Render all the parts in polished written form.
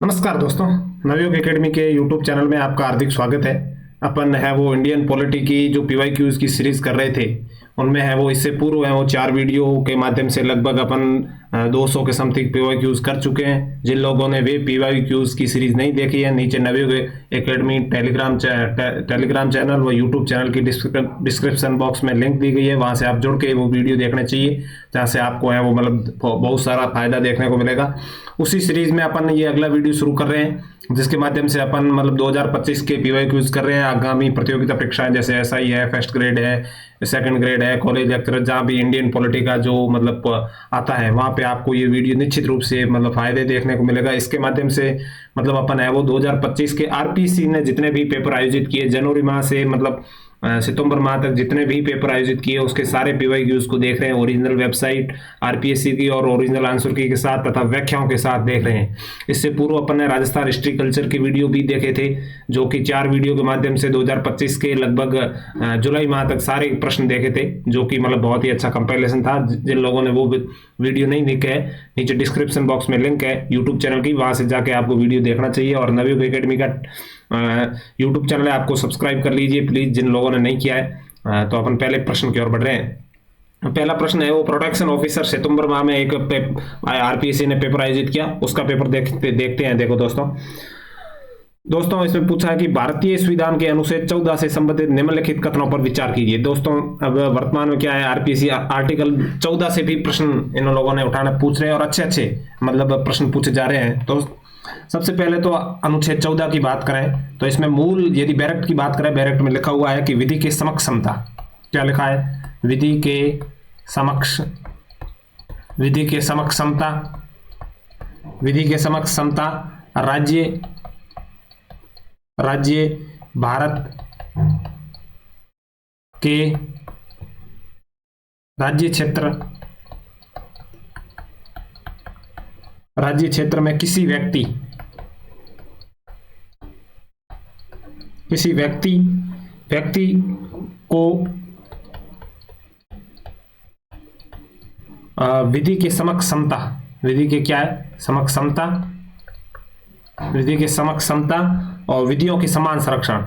नमस्कार दोस्तों, नवयुग एकेडमी के यूट्यूब चैनल में आपका हार्दिक स्वागत है। अपन है वो इंडियन पॉलिटी की जो पीवाईक्यूज की सीरीज कर रहे थे, उनमें है वो इससे पूर्व है वो 4 वीडियो के माध्यम से लगभग अपन 200 के समथिंग पीवाईक्यूज कर चुके हैं। जिन लोगों ने वे पीवाईक्यूज की सीरीज नहीं देखी है, नीचे नवयुग एकेडमी टेलीग्राम चैनल व यूट्यूब चैनल की डिस्क्रिप्शन बॉक्स में लिंक दी गई है, वहां से आप जुड़ के वो वीडियो देखने चाहिए, जहाँ से आपको है वो मतलब बहुत सारा फायदा देखने को मिलेगा। उसी सीरीज में अपन ये अगला वीडियो शुरू कर रहे हैं, जिसके माध्यम से अपन मतलब 2025 के पीवाईक्यूज कर रहे हैं। आगामी प्रतियोगिता परीक्षाएं जैसे एसआई है, फर्स्ट ग्रेड है, सेकंड ग्रेड है, कॉलेज लेक्चरर, जहाँ भी इंडियन पॉलिटी का जो मतलब आता है, वहाँ पे आपको ये वीडियो निश्चित रूप से मतलब फायदे देखने को मिलेगा। इसके माध्यम से मतलब अपन है वो 2025 के आरपीसी ने जितने भी पेपर आयोजित किए, जनवरी माह से मतलब सितंबर माह तक जितने भी पेपर आयोजित किए, उसके सारे पीवाईक्यूज को देख रहे हैं ओरिजिनल वेबसाइट आरपीएससी की और ओरिजिनल आंसर की के साथ तथा व्याख्याओं के साथ देख रहे हैं। इससे पूर्व अपन ने राजस्थान हिस्ट्री कल्चर की वीडियो भी देखे थे, जो कि 4 वीडियो के माध्यम से 2025 के लगभग जुलाई माह तक सारे प्रश्न देखे थे, जो कि मतलब बहुत ही अच्छा कंपैरिजन था। जिन लोगों ने वो वीडियो नहीं देखे है, नीचे डिस्क्रिप्शन बॉक्स में लिंक है यूट्यूब चैनल की, वहां से जाके आपको वीडियो देखना चाहिए। और नवयुग एकेडमी का यूट्यूब चैनल है, आपको सब्सक्राइब कर लीजिए प्लीज, जिन लोगों ने नहीं किया है। तो अपन पहले प्रश्न की ओर बढ़ रहे हैं। पहला प्रश्न है वो प्रोटेक्शन ऑफिसर सितंबर माह में एक आरपीएससी ने पेपर आयोजित किया, उसका पेपर देखते हैं। देखो दोस्तों इसमें पूछा है कि भारतीय संविधान के अनुच्छेद 14 से संबंधित निम्नलिखित कथनों पर विचार कीजिए। दोस्तों अब वर्तमान में क्या है, आरपीएससी आर्टिकल 14 से भी प्रश्न इन लोगों ने उठाना पूछ रहे हैं और अच्छे मतलब प्रश्न पूछे जा रहे हैं। तो सबसे पहले तो अनुच्छेद 14 की बात करें तो इसमें मूल यदि बैरक्ट की बात करें, बैरक्ट में लिखा हुआ है कि विधि के समक्ष समता। क्या लिखा है? विधि के समक्ष समता, विधि के समक्ष समता राज्य भारत के राज्य क्षेत्र में किसी व्यक्ति को विधि के समक्ष समता, विधि के क्या है? समक्ष समता, विधि के समक्ष समता और विधियों के समान संरक्षण,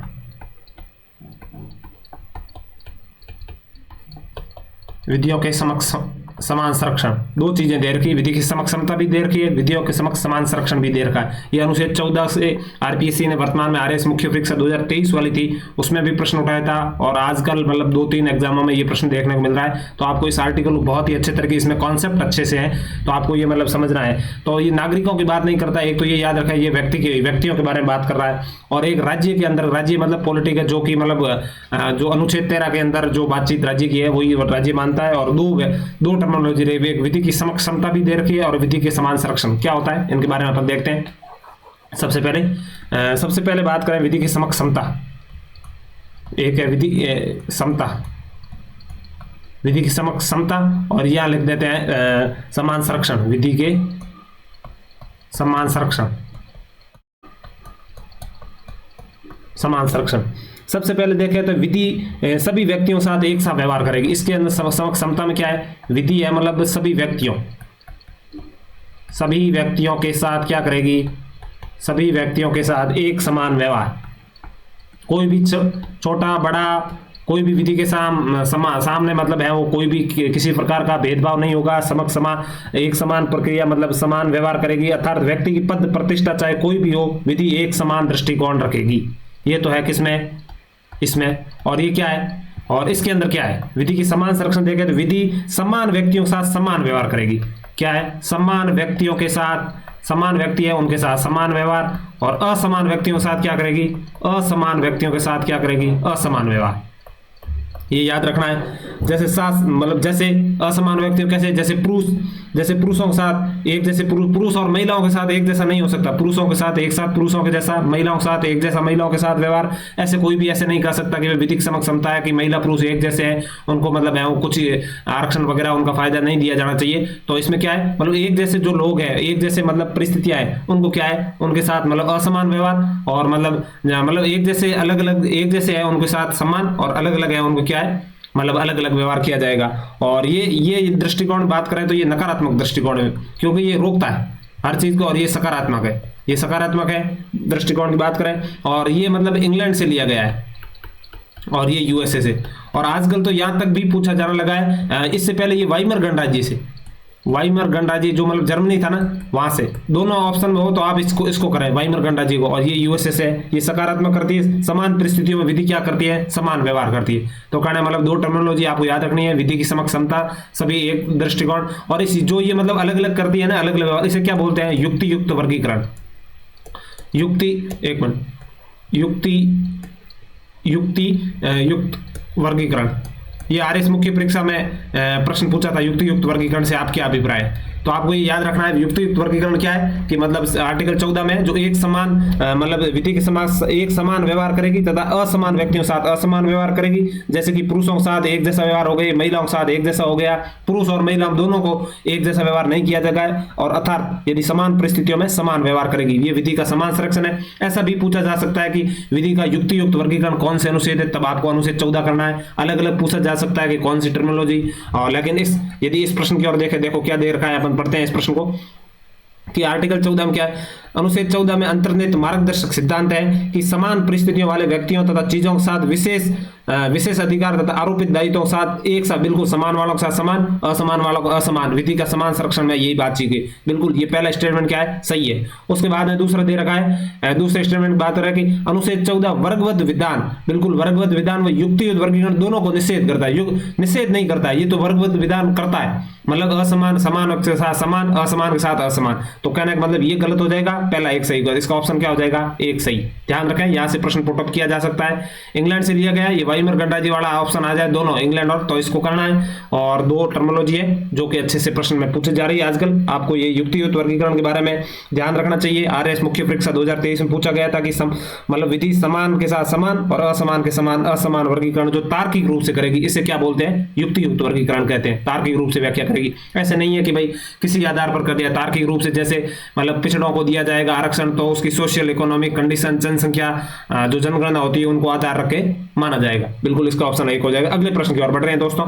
विधियों के समक्ष समान संरक्षण, 2 चीजें दे रखी है। विधि की समक्ष समता भी दे रखी है, विधियों के समक्ष समान संरक्षण भी दे रखा है। यह अनुच्छेद 14 से आरपीएससी ने वर्तमान में आरएस मुख्य परीक्षा 2023 वाली थी, उसमें भी प्रश्न उठाया था और आजकल मतलब 2-3 एग्जामों में ये प्रश्न देखने को मिल रहा है। तो आपको इस आर्टिकल को बहुत ही अच्छे तरीके, इसमें कॉन्सेप्ट अच्छे से है, तो आपको ये मतलब समझना है। तो ये नागरिकों की बात नहीं करता, एक तो ये याद रखा है ये व्यक्तियों के बारे में बात कर रहा है, और एक राज्य के अंदर, राज्य मतलब पॉलिटिक है, जो कि मतलब जो अनुच्छेद 13 के अंदर जो बातचीत राज्य की है वही राज्य मानता है। और दो टर्मिनोलॉजी रही, एक विधि की समक्ष समता भी दे रखी है और विधि के समान संरक्षण क्या होता है, इनके बारे में अपन देखते हैं। सबसे पहले बात करें विधि की समक्ष समता। एक है विधि समता, विधि की समक्ष समता, और यहां लिख देते हैं समान संरक्षण, विधि के समान संरक्षण। सबसे पहले देखें तो विधि सभी व्यक्तियों के साथ एक साथ व्यवहार करेगी। इसके अंदर समक्ष समता में क्या है? विधि है मतलब सभी व्यक्तियों के साथ क्या करेगी? सभी व्यक्तियों के साथ एक समान व्यवहार, कोई भी छोटा बड़ा कोई भी विधि के सामने मतलब है वो कोई भी किसी प्रकार का भेदभाव नहीं होगा। एक समान प्रक्रिया मतलब समान व्यवहार करेगी, अर्थात व्यक्ति की पद प्रतिष्ठा चाहे कोई भी हो, विधि एक समान दृष्टिकोण रखेगी। ये तो है किसमें? इसमें। और ये क्या है? और इसके अंदर क्या है? विधि की समान संरक्षण देखें तो विधि समान व्यक्तियों के साथ समान व्यवहार करेगी। क्या है? समान व्यक्तियों के साथ, समान व्यक्ति है उनके साथ समान व्यवहार, और असमान व्यक्तियों के साथ क्या करेगी? असमान व्यक्तियों के साथ क्या करेगी? असमान व्यवहार। ये याद रखना है। जैसे मतलब जैसे असमान व्यक्तियों कैसे? जैसे पुरुषों के साथ एक जैसे पुरुष और महिलाओं के साथ एक जैसा नहीं हो सकता, पुरुषों के साथ एक साथ पुरुषों के जैसा, महिलाओं के साथ एक जैसा महिलाओं के साथ व्यवहार। ऐसे कोई भी ऐसे नहीं कह सकता कि विधिक समक्ष समता है कि महिला पुरुष एक जैसे हैं, उनको मतलब है वो कुछ आरक्षण वगैरह उनका फायदा नहीं दिया जाना चाहिए। तो इसमें क्या है? मतलब एक जैसे जो लोग हैं, एक जैसे मतलब परिस्थितियां हैं, उनको क्या है? उनके साथ मतलब असमान व्यवहार, और मतलब एक जैसे अलग अलग, एक जैसे है उनके साथ समान, और अलग अलग है उनको क्या है? मतलब अलग अलग व्यवहार किया जाएगा। और ये दृष्टिकोण बात करें तो ये नकारात्मक दृष्टिकोण है, क्योंकि ये रोकता है हर चीज को, और ये सकारात्मक है, ये सकारात्मक है दृष्टिकोण की बात करें। और ये मतलब इंग्लैंड से लिया गया है और ये यूएसए से। और आजकल तो यहां तक भी पूछा जाने लगा है, इससे पहले ये वाइमर गणराज्य से, वाइमर गणराज्य जो मतलब जर्मनी था ना, वहां से। दोनों ऑप्शन में हो तो आप इसको करें, वाइमर गणराज्य को। और ये यूएसए से है, ये सकारात्मक करती है, समान परिस्थितियों में विधि क्या करती है, समान व्यवहार करती है। तो कहना मतलब दो टर्मिनोलॉजी आपको याद रखनी है, विधि की समक्षमता, सभी एक दृष्टिकोण, और इस जो ये मतलब अलग अलग करती है ना, अलग अलग व्यवहार, इसे क्या बोलते हैं, युक्ति युक्त वर्गीकरण। युक्ति, एक मिनट, युक्ति युक्त वर्गीकरण। ये आरएस मुख्य परीक्षा में प्रश्न पूछा था, युक्ति युक्त वर्गीकरण से आप क्या अभिप्राय है। तो आपको ये याद रखना है युक्ति युक्त वर्गीकरण क्या है, कि मतलब आर्टिकल 14 में जो एक समान मतलब विधि के समान एक समान व्यवहार करेगी तथा असमान व्यक्तियों के साथ असमान व्यवहार करेगी। जैसे कि पुरुषों के साथ एक जैसा व्यवहार हो गया, महिलाओं के साथ एक जैसा हो गया, पुरुष और महिला दोनों को एक जैसा व्यवहार नहीं किया जाएगा। और अर्थात यदि समान परिस्थितियों में समान व्यवहार करेगी, ये विधि का समान संरक्षण है। ऐसा भी पूछा जा सकता है कि विधि का युक्ति युक्त वर्गीकरण कौन से अनुच्छेद है, तब आपको अनुच्छेद 14 करना है। अलग अलग पूछा जा सकता है कि कौन सी टर्मिनोलॉजी। और लेकिन यदि इस प्रश्न की ओर देखें, देखो क्या दे रखा है, अपन पढ़ते हैं इस प्रश्न को कि आर्टिकल 14 में क्या है, अनुच्छेद 14 में अंतर्निहित मार्गदर्शक सिद्धांत है कि समान परिस्थितियों वाले व्यक्तियों तथा चीजों के साथ विशेष अधिकार तथा आरोपित दायित्वों के साथ एक साथ, बिल्कुल समान वालों के साथ समान, असमान वालों को असमान, विधि का समान संरक्षण में यही बात की गई। बिल्कुल ये पहला स्टेटमेंट क्या है, सही है। उसके बाद में दूसरा दे रखा है, दूसरे स्टेटमेंट बात रहा है कि अनुच्छेद 14 वर्गवत विधान, बिल्कुल वर्गवत विधान व युक्तियुक्त वर्गीकरण दोनों को निषेध करता है। निषेध नहीं करता है, ये तो वर्गवत विधान करता है, मतलब असमान समान के साथ समान, असमान के साथ असमान। तो कहने का मतलब ये गलत हो जाएगा, पहला एक सही होगा, इसका ऑप्शन क्या हो जाएगा, एक सही। ध्यान रखें, यहां से प्रश्न पुटअप किया जा सकता है। इंग्लैंड से लिया गया, ये वाइमर गणराज्य वाला ऑप्शन आ जाए, दोनों इंग्लैंड और, तो इसको करना है। और दो टर्मिनोलॉजी है जो कि अच्छे से प्रश्न में पूछी जा रही है आजकल। आपको ये युक्तियुक्त वर्गीकरण के बारे में ध्यान रखना चाहिए। आरएस मुख्य परीक्षा 2023 में पूछा गया था कि मतलब विधि समान के साथ समान और असमान के समान असमान वर्गीकरण जो तार्किक रूप से करेगी, इसे क्या बोलते हैं, युक्तियुक्त वर्गीकरण कहते हैं। तार्किक रूप से व्याख्या करेगी, ऐसे नहीं है कि भाई किसी आधार पर कर दिया। तार्किक रूप से जैसे मतलब पिछड़ों को दिया जाएगा आरक्षण, तो उसकी सोशल इकोनॉमिक कंडीशन, जनसंख्या जो जनगणना होती है उनको आधार रख के माना जाएगा। बिल्कुल इसका ऑप्शन एक हो जाएगा। अगले प्रश्न की ओर बढ़ रहे हैं दोस्तों।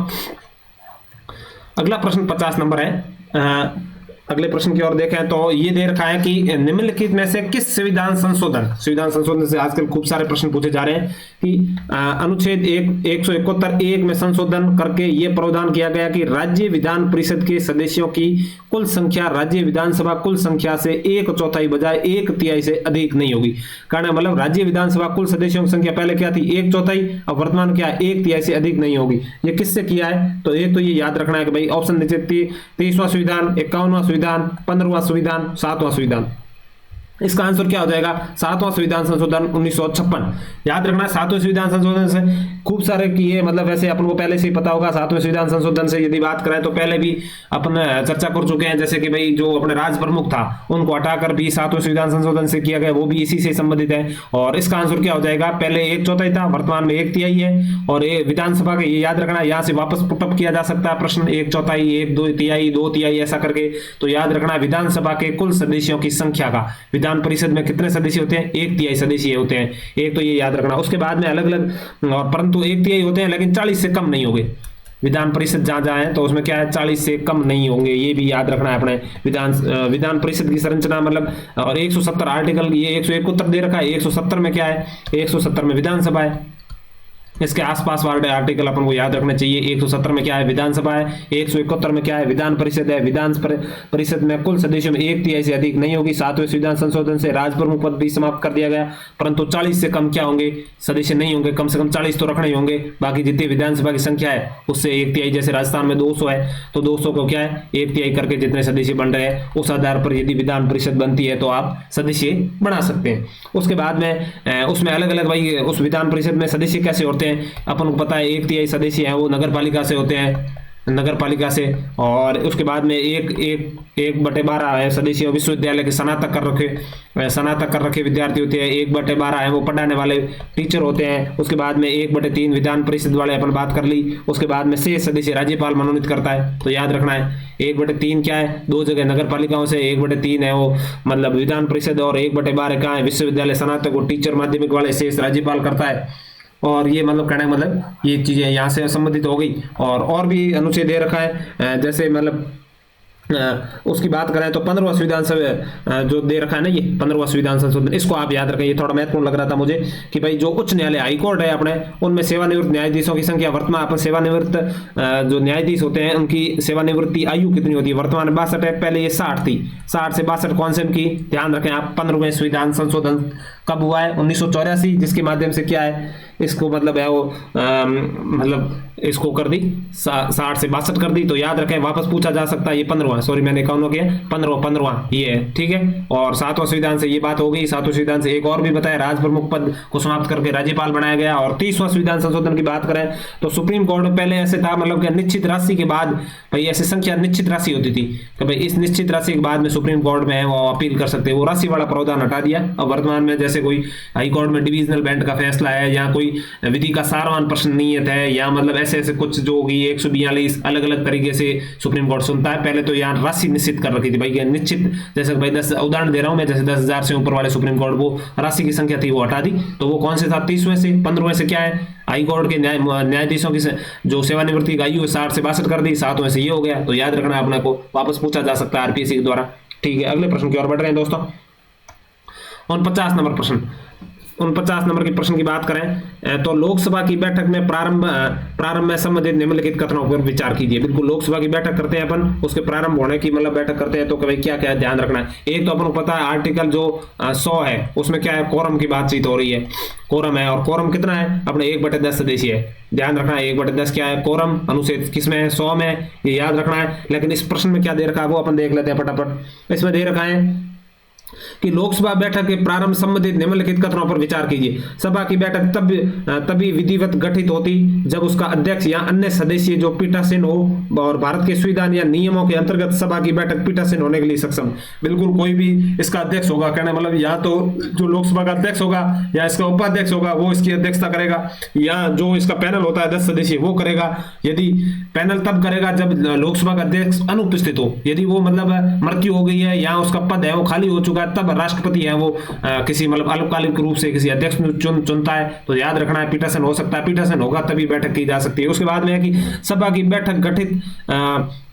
अगला प्रश्न 50 नंबर है। अगले प्रश्न की ओर देखें तो ये दे रखा है कि निम्नलिखित में से किस संविधान संशोधन से आजकल खूब सारे प्रश्न पूछे जा रहे हैं कि अनुच्छेद 171 में संशोधन करके ये प्रावधान किया गया कि राज्य विधान परिषद के सदस्यों की कुल संख्या राज्य विधानसभा कुल संख्या से 1/4 बजाय 1/3 से अधिक नहीं होगी। कारण मतलब राज्य विधानसभा कुल सदस्यों की संख्या पहले क्या थी, 1/4, अब वर्तमान क्या है, 1/3 से अधिक नहीं होगी। ये किससे किया है, तो एक तो ये याद रखना है कि भाई ऑप्शन नीचे 23वां संविधान, 51वां संविधान, 15वां संविधान, 7वां संविधान। इसका आंसर क्या हो जाएगा, 7वां संविधान संशोधन 1956। याद रखना 7वें संविधान संशोधन से खूब सारे किए, मतलब वैसे अपन को पहले से ही पता होगा। 7वें संविधान संशोधन से यदि बात करें तो पहले भी अपन चर्चा कर चुके हैं, जैसे कि भाई जो अपने राज प्रमुख था उनको हटाकर भी 7वें संविधान संशोधन से किया गया, वो भी इसी से संबंधित है। और इसका आंसर क्या हो जाएगा, पहले 1/4 था, वर्तमान में 1/3 है। और ये विधानसभा के, ये याद रखना, यहाँ से वापस पुटअप किया जा सकता है प्रश्न, 1/4, 1/2 2/3 ऐसा करके। तो याद रखना विधानसभा के कुल सदस्यों की संख्या का, विधान परिषद में कितने सदस्य होते हैं, 1/3 सदस्य होते हैं, एक तो ये याद रखना। उसके बाद में अलग अलग, और परंतु 1/3 होते हैं लेकिन 40 से कम नहीं होंगे। विधान परिषद जहां जहां है तो उसमें क्या है, 40 से कम नहीं होंगे, ये भी याद रखना है अपने। विधान परिषद की संरचना मतलब, और 170 आर्टिकल, ये 171 दे रखा है, 170 में क्या है, 170 में विधानसभा है। इसके आसपास वाले आर्टिकल अपन को याद रखना चाहिए। 170 में क्या है, विधानसभा है, 171 में क्या है, विधान परिषद है। विधान परिषद में कुल सदस्यों में 1/3 से अधिक नहीं होगी। 7वें संविधान संशोधन से राज प्रमुख पद भी समाप्त कर दिया गया, परंतु 40 से कम क्या होंगे, सदस्य नहीं होंगे। कम से कम 40 तो रखने ही होंगे, बाकी जितनी विधानसभा की संख्या है उससे 1/3, जैसे राजस्थान में 200 है तो 200 को क्या है, 1/3 करके जितने सदस्य बन रहे हैं उस आधार पर यदि विधान परिषद बनती है तो आप सदस्य बना सकते हैं। उसके बाद में उसमें अलग अलग भाई उस विधान परिषद में सदस्य कैसे होते हैं, अपन को पता है 1/3 सदस्य हैं वो नगर पालिका से होते हैं, नगर पालिका से। और उसके बाद में 1/12 है सदस्य विश्वविद्यालय के स्नातक कर रखे विद्यार्थी होते हैं। 1/12 है वो पढ़ाने वाले टीचर होते हैं। उसके बाद में 1/3 विधान परिषद वाले अपन बात कर ली। उसके बाद में 6 सदस्य राज्यपाल मनोनीत करता है। तो याद रखना है 1/3 क्या है, 2 जगह नगर पालिकाओं से, 1/3 है वो मतलब विधान परिषद, और 1/12 कहाँ है, विश्वविद्यालय स्नातक और टीचर माध्यमिक वाले 6 राज्यपाल करता है। और ये मतलब कहना है मतलब ये चीजें यहाँ से संबंधित हो गई। और भी अनुच्छेद दे रखा है, जैसे मतलब उसकी बात करें तो 15वां संविधान जो दे रखा है ना, ये 15वां संविधान संशोधन, इसको आप याद रखें। ये थोड़ा महत्वपूर्ण लग रहा था मुझे कि भाई जो उच्च न्यायालय हाई कोर्ट है अपने, उनमें सेवानिवृत्त न्यायाधीशों की संख्या, वर्तमान अपन सेवानिवृत्त जो न्यायाधीश होते हैं उनकी सेवानिवृत्ति आयु कितनी होती है, वर्तमान 62 है, पहले ये 60 थी। 60 से 62 कौन से की ध्यान रखें आप। 15वें संविधान संशोधन कब हुआ है? 1984, जिसके माध्यम से क्या है, इसको मतलब है वो मतलब इसको कर दी 60 से 62 कर दी। तो याद रखें, वापस पूछा जा सकता है। ये 15वां, सॉरी मैंने इक्यावन किया, 15वां ये है, ठीक है। और 7वां संविधान से ये बात हो गई। 7वें संविधान से एक और भी बताया, राज प्रमुख पद को समाप्त करके राज्यपाल बनाया गया। और 30वां संविधान संशोधन की बात करें तो सुप्रीम कोर्ट में पहले ऐसे था, मतलब कि निश्चित राशि के बाद भाई ऐसी संख्या निश्चित राशि होती थी कि भाई इस निश्चित राशि के बाद में सुप्रीम कोर्ट में वो अपील कर सकते हैं। वो राशि वाला प्रावधान हटा दिया। अब वर्तमान में जैसे कोई हाई कोर्ट में डिविजनल बेंच का फैसला है, या कोई विधि का सारवान प्रश्न नियत है, या मतलब ऐसे ऐसे कुछ जो होगी 142 अलग अलग तरीके से सुप्रीम कोर्ट सुनता है। पहले तो यहाँ राशि निश्चित कर रखी थी भाई, निश्चित, जैसे भाई 10 उदाहरण दे रहा हूं मैं, जैसे 10,000 से ऊपर वाले सुप्रीम कोर्ट वो राशि की संख्या थी वो हटा दी। तो वो कौन से था? 30वें से। 15वें से क्या है, हाई कोर्ट के न्यायाधीशों की जो सेवानिवृत्ति की आयु 60 से 62 कर दी। 7वें से ये हो गया। तो याद रखना अपने को, वापस पूछा जा सकता है आरपीएससी के द्वारा, ठीक है। अगले प्रश्न की ओर बढ़ रहे हैं दोस्तों। 49 नंबर प्रश्न, 49 नंबर के प्रश्न की बात करें तो लोकसभा की बैठक में प्रारंभ में संबंधित निम्नलिखित कथनों पर विचार कीजिए। बिल्कुल, लोकसभा की बैठक करते हैं अपन, उसके प्रारंभ होने की मतलब बैठक करते हैं तो कभी क्या क्या ध्यान रखना है। एक तो अपन को पता है आर्टिकल जो 100 है उसमें क्या है, कोरम की बातचीत हो रही है। कोरम है, और कोरम कितना है अपने 1/10 सदस्य है। ध्यान रखना है 1/10 क्या है, कोरम। अनुच्छेद किसमें है? 100 में, ये याद रखना है। लेकिन इस प्रश्न में क्या दे रखा है वो अपन देख लेते हैं फटाफट। इसमें दे रखा है कि लोकसभा बैठक के प्रारंभ संबंधित निम्नलिखित कथनों पर विचार कीजिए। सभा की बैठक तभी विधिवत गठित होती जब उसका अध्यक्ष या अन्य सदस्य जो पीठासीन हो और भारत के संविधान या नियमों के अंतर्गत सभा की बैठक पीठासीन होने के लिए सक्षम। बिल्कुल, कोई भी इसका अध्यक्ष होगा, कहने मतलब या तो जो लोकसभा का अध्यक्ष होगा या इसका उपाध्यक्ष होगा वो इसकी अध्यक्षता करेगा, या जो इसका पैनल होता है 10 सदस्य वो करेगा। यदि पैनल तब करेगा जब लोकसभा का अध्यक्ष अनुपस्थित हो, यदि वो मतलब मृत्यु हो गई है या उसका पद है वो खाली हो चुका है, तब राष्ट्रपति है वो किसी मतलब अल्पकालिक रूप से किसी अध्यक्ष चुनता है। तो याद रखना है पीठासीन हो सकता है, पीठासीन होगा तभी बैठक की जा सकती है। उसके बाद में है कि सभा की बैठक गठित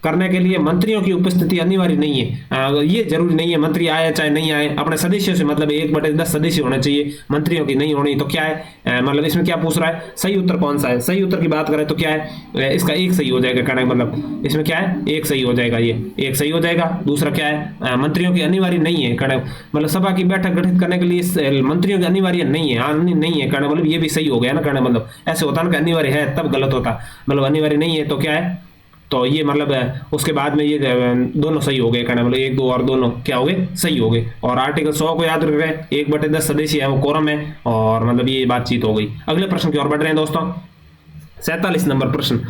करने के लिए मंत्रियों की उपस्थिति अनिवार्य नहीं है। ये जरूरी नहीं है मंत्री आए चाहे नहीं आए, अपने सदस्यों से मतलब 1/10 सदस्य होने चाहिए, मंत्रियों की नहीं होनी। तो क्या है मतलब इसमें क्या पूछ रहा है, सही उत्तर कौन सा है? सही उत्तर की बात करें तो क्या है, इसका एक सही हो जाएगा। कहना मतलब इसमें क्या है, एक सही हो जाएगा, ये एक सही हो जाएगा। दूसरा क्या है, मंत्रियों की अनिवार्य नहीं है। कहना मतलब सभा की बैठक गठित करने के लिए मंत्रियों की अनिवार्य नहीं है, नहीं है। कहना मतलब ये भी सही हो गया ना। कहना मतलब ऐसे होता ना कि अनिवार्य है तब गलत होता, मतलब अनिवार्य नहीं है तो क्या है, तो ये मतलब उसके बाद में ये दोनों सही हो गए। कहना मतलब 1, 2 और दोनों क्या हो गए, सही हो गए। और आर्टिकल 100 को याद रख रहे हैं, 1/10 सदस्य है वो कोरम है, और मतलब ये बातचीत हो गई। अगले प्रश्न की ओर बढ़ रहे हैं दोस्तों। 47 नंबर प्रश्न,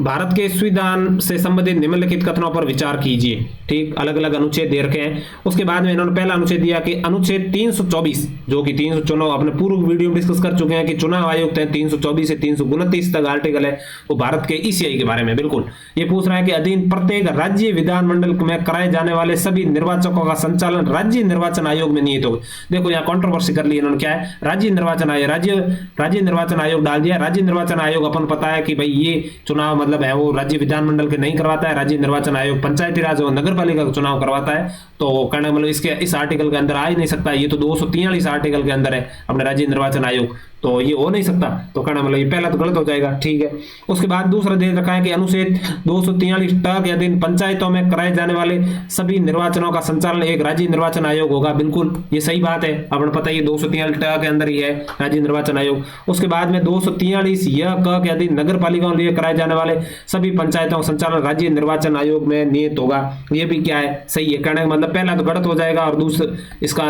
भारत के संविधान से संबंधित निम्नलिखित कथनों पर विचार कीजिए। ठीक, अलग अलग अनुच्छेद दे रखे हैं। उसके बाद में इन्होंने पहला अनुच्छेद दिया कि अनुच्छेद 324, जो कि 300 अपने पूर्व वीडियो में डिस्कस कर चुके हैं कि चुनाव आयोग 324 से 329 तक आर्टिकल है वो भारत के ईसीआई के बारे में। बिल्कुल, ये पूछ रहा है कि अधीन प्रत्येक राज्य विधानमंडल में कराए जाने वाले सभी निर्वाचकों का संचालन राज्य निर्वाचन आयोग में निहित होगा। देखो यहाँ कंट्रोवर्सी कर ली इन्होंने, क्या है, राज्य निर्वाचन आयोग, राज्य निर्वाचन आयोग डाल दिया। राज्य निर्वाचन आयोग अपन पता है कि भाई ये चुनाव मतलब है वो राज्य विधानमंडल के नहीं करवाता है। राज्य निर्वाचन आयोग पंचायती राज और नगर पालिका का चुनाव करवाता है। तो कहना मतलब इसके इस आर्टिकल के अंदर आ ही नहीं सकता। ये तो 243 आर्टिकल के अंदर है अपने राज्य निर्वाचन आयोग, तो ये हो नहीं सकता। तो कहना मतलब ये पहला तो गलत हो जाएगा। ठीक है, उसके बाद दूसरा दे रखा है कि अनुच्छेद 243 के अधीन पंचायतों में कराए जाने वाले सभी निर्वाचनों का संचालन एक राज्य निर्वाचन आयोग होगा। बिल्कुल, ये सही बात है, अपन पता है 243 के अंदर ही है राज्य निर्वाचन आयोग। उसके बाद में 243 के अधीन नगर पालिकाओं लिए कराए जाने वाले सभी पंचायतों का संचालन राज्य निर्वाचन आयोग में नियत होगा। ये भी क्या है, सही है। कहने का मतलब पहला तो गलत हो जाएगा और दूसरा इसका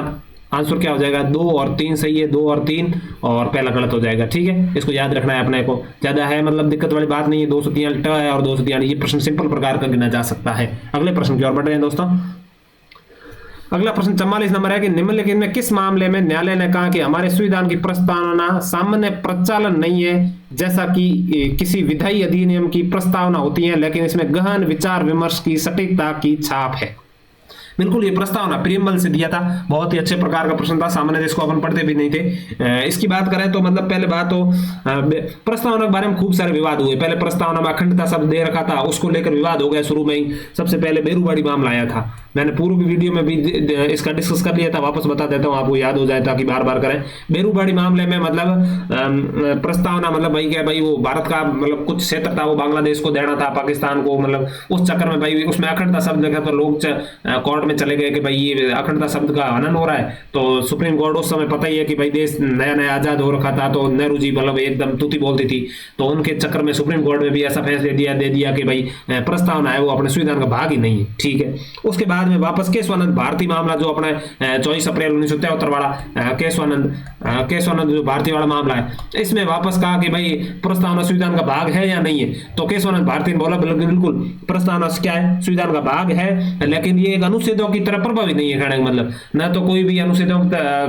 आंसर क्या हो जाएगा, 2 और 3 सही है, 2 और 3 और पहला गलत हो जाएगा। ठीक है, इसको याद रखना है अपने को, ज्यादा है मतलब दिक्कत वाली बात नहीं है। 243 है और 243, ये प्रश्न सिंपल प्रकार का गिना जा सकता है। अगले प्रश्न की ओर बढ़ रहे हैं दोस्तों। अगला प्रश्न 44 नंबर है कि निम्नलिखित में किस मामले में न्यायालय ने कहा कि हमारे संविधान की प्रस्तावना सामान्य प्रचालन नहीं है, जैसा कि किसी विधायी अधिनियम की प्रस्तावना होती है, लेकिन इसमें गहन विचार विमर्श की सटीकता की छाप है। बिल्कुल ये प्रस्तावना प्रियम्बल से दिया था, बहुत ही अच्छे प्रकार का प्रश्न था, सामान्य देश को अपन पढ़ते भी नहीं थे। इसकी बात करें तो मतलब पहले बात तो प्रस्तावना के बारे में खूब सारे विवाद हुए। पहले प्रस्तावना में अखंडता शब्द दे रखा था, उसको लेकर विवाद हो गया शुरू में ही। सबसे पहले बेरूबाड़ी मामला आया था, मैंने पूर्व की वीडियो में भी इसका डिस्कस कर लिया था, वापस बता देता हूँ आपको याद हो जाए ताकि बार बार करें। बेरूबाड़ी मामले में मतलब प्रस्तावना मतलब भाई क्या भाई वो भारत का मतलब कुछ क्षेत्र था वो बांग्लादेश को देना था, पाकिस्तान को, मतलब उस चक्कर में भाई उसमें अखंडता शब्द लिखा तो लोग कोर्ट में चले गए कि भाई ये अखंडता शब्द का हनन हो रहा है। तो सुप्रीम कोर्ट उस समय पता ही है कि भाई देश नया नया आजाद हो रखा था, तो नेहरू जी मतलब एकदम तूती बोलती थी, तो उनके चक्कर में सुप्रीम कोर्ट में भी ऐसा फैसले दे दिया कि भाई प्रस्तावना है वो अपने संविधान का भाग ही नहीं है। ठीक है, उसके बाद में वापस केशवानंद भारती मामला जो अपने 24 अप्रैल 1973 वाला केशवानंद जो भारती वाला मामला है, इसमें वापस कहा कि भाई प्रस्तावना संविधान का भाग है या नहीं है। तो केशवानंद भारती ने बोला बिल्कुल प्रस्तावना क्या है, संविधान का भाग है, लेकिन ये एक अनुच्छेदों की तरह प्रभावी नहीं है। कहने का मतलब न तो कोई भी अनुच्छेदों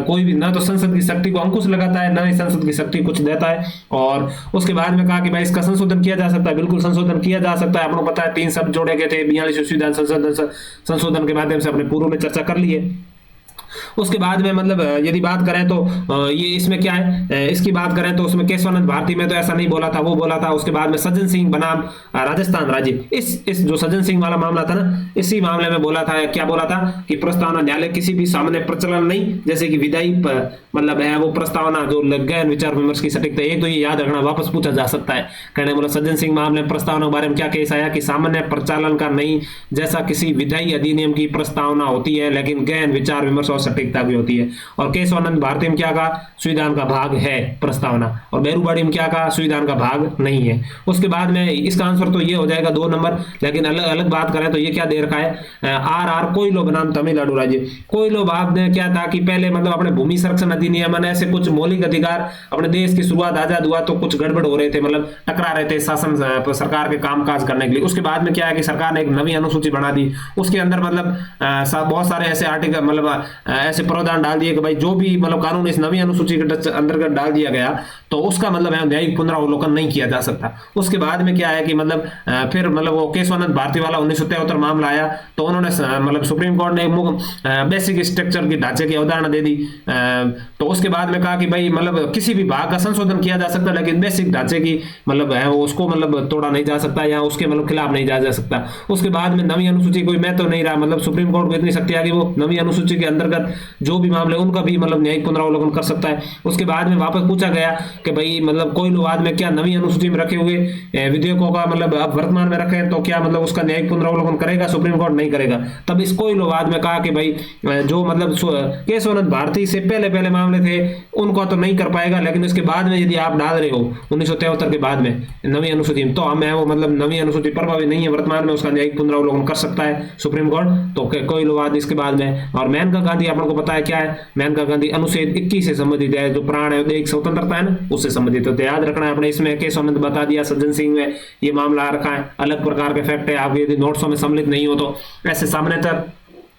कोई भी न तो संसद की शक्ति को अंकुश लगाता है, न ही संसद की शक्ति कुछ देता है। और उसके बाद में कहा कि भाई इसका संशोधन किया जा सकता है, बिल्कुल संशोधन किया जा सकता है। आपको पता है 3 शब्द जोड़े गए थे 42वें संविधान संशोधन के माध्यम से, अपने पूर्व में चर्चा कर ली है। उसके बाद में मतलब यदि बात करें तो ये इसमें क्या है, इसकी बात करें तो उसमें केशवानंद भारती में तो ऐसा नहीं बोला था, वो बोला था उसके बाद में सज्जन सिंह बनाम राजस्थान राज्य, इस जो सज्जन सिंह वाला मामला था ना, इसी मामले में बोला था, क्या बोला था कि प्रस्तावना न्यायालय किसी भी सामान्य प्रचलन नहीं, जैसे कि विधायी मतलब है वो प्रस्तावना जो गहन विचार विमर्श की सटीकता, एक तो ये याद रखना, वापस पूछा जा सकता है। कहने बोला सज्जन सिंह मामले में प्रस्तावना के बारे में क्या केस आया कि सामान्य प्रचालन का नहीं, जैसा किसी विधायी अधिनियम की प्रस्तावना होती है, लेकिन गहन विचार विमर्श और सटीकता भी होती है। और केशवानंद भारती में क्या कहा, संविधान का भाग है प्रस्तावना, और बेरूबाड़ी में क्या कहा, संविधान का भाग नहीं है। उसके बाद में इसका आंसर तो ये हो जाएगा 2 नंबर, लेकिन अलग अलग बात करें तो ये क्या दे रखा है, आर कोयलो बनाम तमिलनाडु राज्य। कोयलो बात ने क्या था कि पहले मतलब अपने भूमि संरक्षण अधिनियम ऐसे कुछ मौलिक अधिकार, अपने देश की शुरुआत आजाद हुआ तो कुछ गड़बड़ हो रहे थे, मतलब टकरा रहे थे शासन सरकार के कामकाज करने के लिए। उसके बाद में क्या है कि सरकार ने एक नवी अनुसूची बना दी, उसके अंदर मतलब बहुत सारे ऐसे आर्टिकल मतलब ऐसे प्रावधान डाल दिए कि भाई जो भी मतलब कानून इस नवी अनुसूची के अंतर्गत डाल दिया गया तो उसका मतलब है न्यायिक पुनरावलोकन नहीं किया जा सकता। उसके बाद में क्या है कि मतलब फिर मतलब वो केशवानंद भारती वाला 1973 मामला आया, तो उन्होंने मतलब सुप्रीम कोर्ट ने बेसिक स्ट्रक्चर की ढांचे की अवधारणा दे दी। तो उसके बाद में कहा कि भाई मतलब किसी भी भाग का संशोधन किया जा सकता, लेकिन बेसिक ढांचे की मतलब है वो उसको मतलब तोड़ा नहीं जा सकता या उसके मतलब खिलाफ नहीं जा सकता। उसके बाद में नवी अनुसूची कोई मैं तो नहीं रहा, मतलब सुप्रीम कोर्ट को इतनी शक्ति आ गई, वो नवी अनुसूची के अंतर्गत जो भी मामले उनका भी मतलब न्यायिक पुनरावलोकन कर सकता है। उसके बाद में वापस पूछा गया कि भाई मतलब कोई लोग में क्या नवी अनुसूची में रखे हुए विधेयकों का मतलब अब वर्तमान में रखे तो क्या मतलब उसका न्यायिक पुनरावलोकन करेगा, सुप्रीम कोर्ट नहीं करेगा। तब इस कोई लोग में कहा कि भाई जो मतलब केशवानंद भारती से पहले मामले थे उनको तो नहीं कर पाएगा, लेकिन उसके बाद में यदि आप डाल रहे हो 1973 के बाद में नवी अनुसूची तो हमें वो मतलब नवी अनुसूची प्रभावी नहीं है, वर्तमान में उसका न्यायिक पुनरावलोकन कर सकता है सुप्रीम कोर्ट। तो कोई लोग इसके बाद में, और मेनका गांधी आपको पता है क्या है, मेनका गांधी अनुच्छेद 21 से संबंधित है, जो प्राण है एक स्वतंत्रता है ना उससे संबंधित होते, याद रखना है अपने। इसमें केशवानंद बता दिया, सज्जन सिंह में ये मामला आ रखा है, अलग प्रकार के फैक्ट है, आप यदि नोट्सों में सम्मिलित नहीं हो तो ऐसे सामान्यतः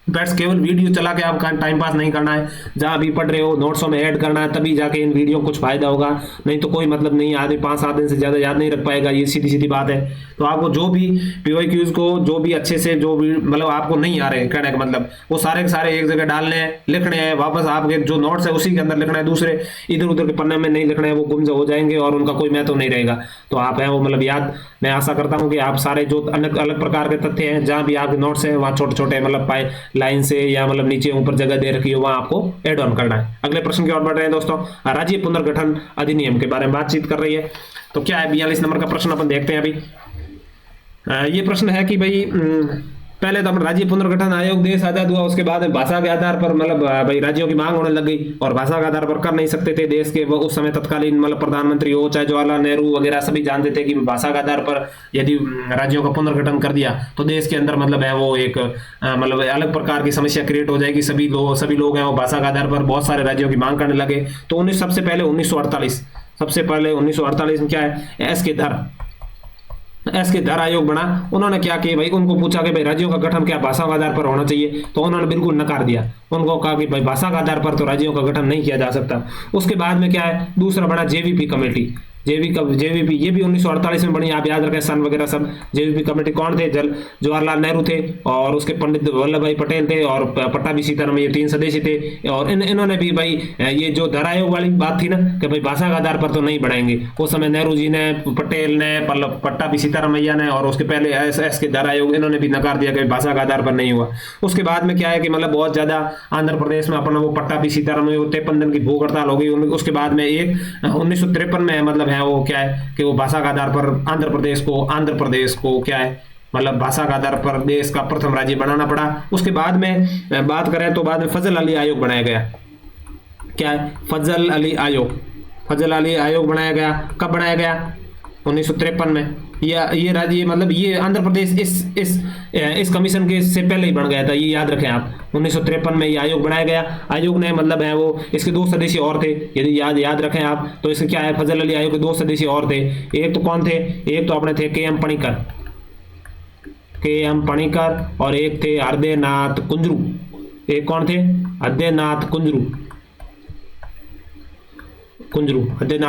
बस केवल वीडियो चला के आप टाइम पास नहीं करना है, जहां भी पढ़ रहे हो नोट्सों में ऐड करना है, तभी जाके इन वीडियो कुछ फायदा होगा, नहीं तो कोई मतलब नहीं। आदमी 5-7 दिन से ज्यादा याद नहीं रख पाएगा, ये सीधी सीधी बात है। तो आपको जो भी PYQs को जो भी अच्छे से जो भी मतलब आपको नहीं आ रहे कहने का मतलब वो सारे के सारे एक जगह डालने हैं, लिखने हैं, वापस आपके जो नोट्स है उसी के अंदर लिखना है, दूसरे इधर उधर के पन्ने में नहीं लिखना है, वो गुम हो जाएंगे और उनका कोई महत्व नहीं रहेगा। तो आप है वो मतलब याद, मैं आशा करता हूँ कि आप सारे जो अलग अलग प्रकार के तथ्य हैं जहाँ भी आपके नोट्स हैं वहाँ छोटे छोटे मतलब लाइन से या मतलब नीचे ऊपर जगह दे रखी हो वहां आपको एड ऑन करना है। अगले प्रश्न की ओर बढ़ रहे हैं दोस्तों, राज्य पुनर्गठन अधिनियम के बारे में बातचीत कर रही है। तो क्या है 42 नंबर का प्रश्न अपन देखते हैं अभी। ये प्रश्न है कि भाई पहले तो राज्य पुनर्गठन आयोग देश आजाद हुआ, उसके बाद भाषा के आधार पर मतलब भाई राज्यों की मांग होने लग गई और भाषा के आधार पर कर नहीं सकते थे देश के वो उस समय तत्कालीन मतलब प्रधानमंत्री हो चाहे जवाहरलाल नेहरू वगैरह सभी जानते थे कि भाषा के आधार पर यदि राज्यों का पुनर्गठन कर दिया तो देश के अंदर मतलब है वो एक मतलब अलग प्रकार की समस्या क्रिएट हो जाएगी। सभी लोग हैं वो भाषा के आधार पर बहुत सारे राज्यों की मांग करने लगे। तो सबसे पहले 1948 में क्या है, एस के धर आयोग बना। उन्होंने क्या किया भाई, उनको पूछा कि भाई राज्यों का गठन क्या भाषा के आधार पर होना चाहिए, तो उन्होंने बिल्कुल नकार दिया। उनको कहा कि भाई भाषा के आधार पर तो राज्यों का गठन नहीं किया जा सकता। उसके बाद में क्या है, दूसरा बना JVP कमेटी। जेवीपी ये भी 1948 में बनी, आप याद रखें सन वगैरह सब। जेवीपी कमेटी कौन थे? जवाहरलाल नेहरू थे, और उसके पंडित वल्लभ भाई पटेल थे, और पट्टाभी सीतारामैया, ये 3 स्वदेशी थे। और इन्होंने भी भाई ये जो धरा आयोग वाली बात थी ना कि भाई भाषा के आधार पर तो नहीं बढ़ाएंगे, उस समय नेहरू जी ने, पटेल ने, पट्टाभी सीतारामैया ने, और उसके पहले एस के धरा आयोग, इन्होंने भी नकार दिया कि भाषा के आधार पर नहीं हुआ। उसके बाद में क्या है कि मतलब बहुत ज्यादा आंध्र प्रदेश में अपना वो पट्टाभी सीतारामैया 53 दिन की भूख हड़ताल हो गई। उसके बाद में एक 1953 में मतलब है वो क्या है कि वो भाषा के आधार पर आंध्र प्रदेश को क्या है मतलब भाषा के आधार पर देश का प्रथम राज्य बनाना पड़ा। उसके बाद में बात करें तो बाद में फजल अली आयोग बनाया गया। क्या है? फजल अली आयोग बनाया गया। कब बनाया गया? 1953 में। ये राज्य मतलब ये आंध्र प्रदेश इस कमीशन के से पहले ही बन गया था, ये याद रखें आप। 1953 में ये आयोग बनाया गया। आयोग ने मतलब है वो, इसके 2 सदस्य और थे, यदि याद रखें आप तो। इसके क्या है, फजल अली आयोग के 2 सदस्य और थे। एक तो कौन थे? एक तो अपने थे के एम पणिकर, और एक थे हृदयनाथ कुंजरू। एक कौन थे? हृदयनाथ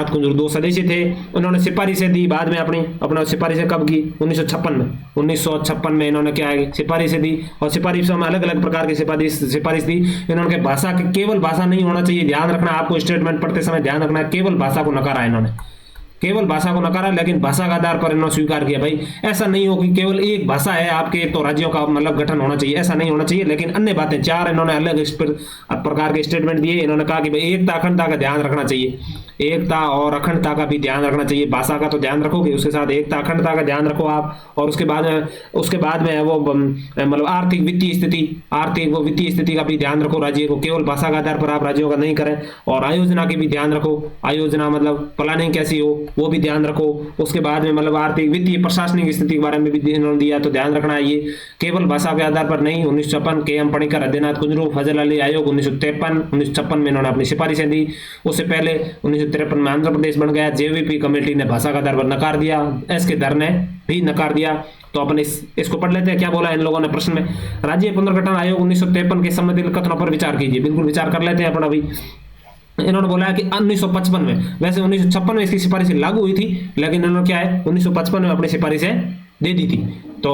कुंजरू, 2 सदस्य थे। उन्होंने सिफारिशें दी बाद में अपना सिफारिशें कब की? 1956 में इन्होंने क्या है सिफारिशें दी, और सिफारिशों में अलग अलग प्रकार की सिफारिश दी। इन्होंने भाषा के केवल भाषा नहीं होना चाहिए, ध्यान रखना, आपको स्टेटमेंट पढ़ते समय ध्यान रखना, केवल भाषा को नकारा इन्होंने, केवल भाषा को नकारा, लेकिन भाषा के आधार पर इन्होंने स्वीकार किया भाई ऐसा नहीं हो कि केवल एक भाषा है आपके तो राज्यों का मतलब गठन होना चाहिए, ऐसा नहीं होना चाहिए। लेकिन अन्य बातें 4 इन्होंने अलग प्रकार के स्टेटमेंट दिए। इन्होंने कहा कि भाई एकता अखंडता का ध्यान रखना चाहिए, एकता और अखंडता का भी ध्यान रखना चाहिए। भाषा का तो ध्यान रखोगे, उसके साथ एकता अखंडता का ध्यान रखो आप। और उसके बाद में वो मतलब आर्थिक वित्तीय स्थिति का भी ध्यान रखो राज्य को, केवल भाषा के आधार पर आप राज्यों का नहीं करें। और आयोजना की भी ध्यान रखो, आयोजना मतलब प्लानिंग कैसी हो वो भी ध्यान रखो। उसके बाद में मतलब आर्थिक वित्तीय प्रशासनिक स्थिति के बारे में भी इन्होंने दिया, तो ध्यान रखना है ये केवल भाषा के आधार पर नहीं। 1956 के एम पणिकर, हृदयनाथ कुंजरू, फजल अली आयोग 1956 में इन्होंने अपनी सिफारिशें दी। उससे पहले 1953 में आंध्र प्रदेश बन गया। जेवीपी कमेटी ने भाषा का आधार पर नकार दिया, एस के धर ने भी नकार दिया। तो अपन इसको पढ़ लेते हैं क्या बोला इन लोगों ने प्रश्न में। राज्य पुनर्गठन आयोग 1953 के संबंधित कथनों पर विचार कीजिए। बिल्कुल विचार कर लेते हैं अपन अभी। इन्होंने बोला है कि 1955 में, वैसे 1956 में इसकी सिफारिशें लागू हुई थी, लेकिन इन्होंने क्या है 1955 में अपनी सिफारिशें दे दी थी। तो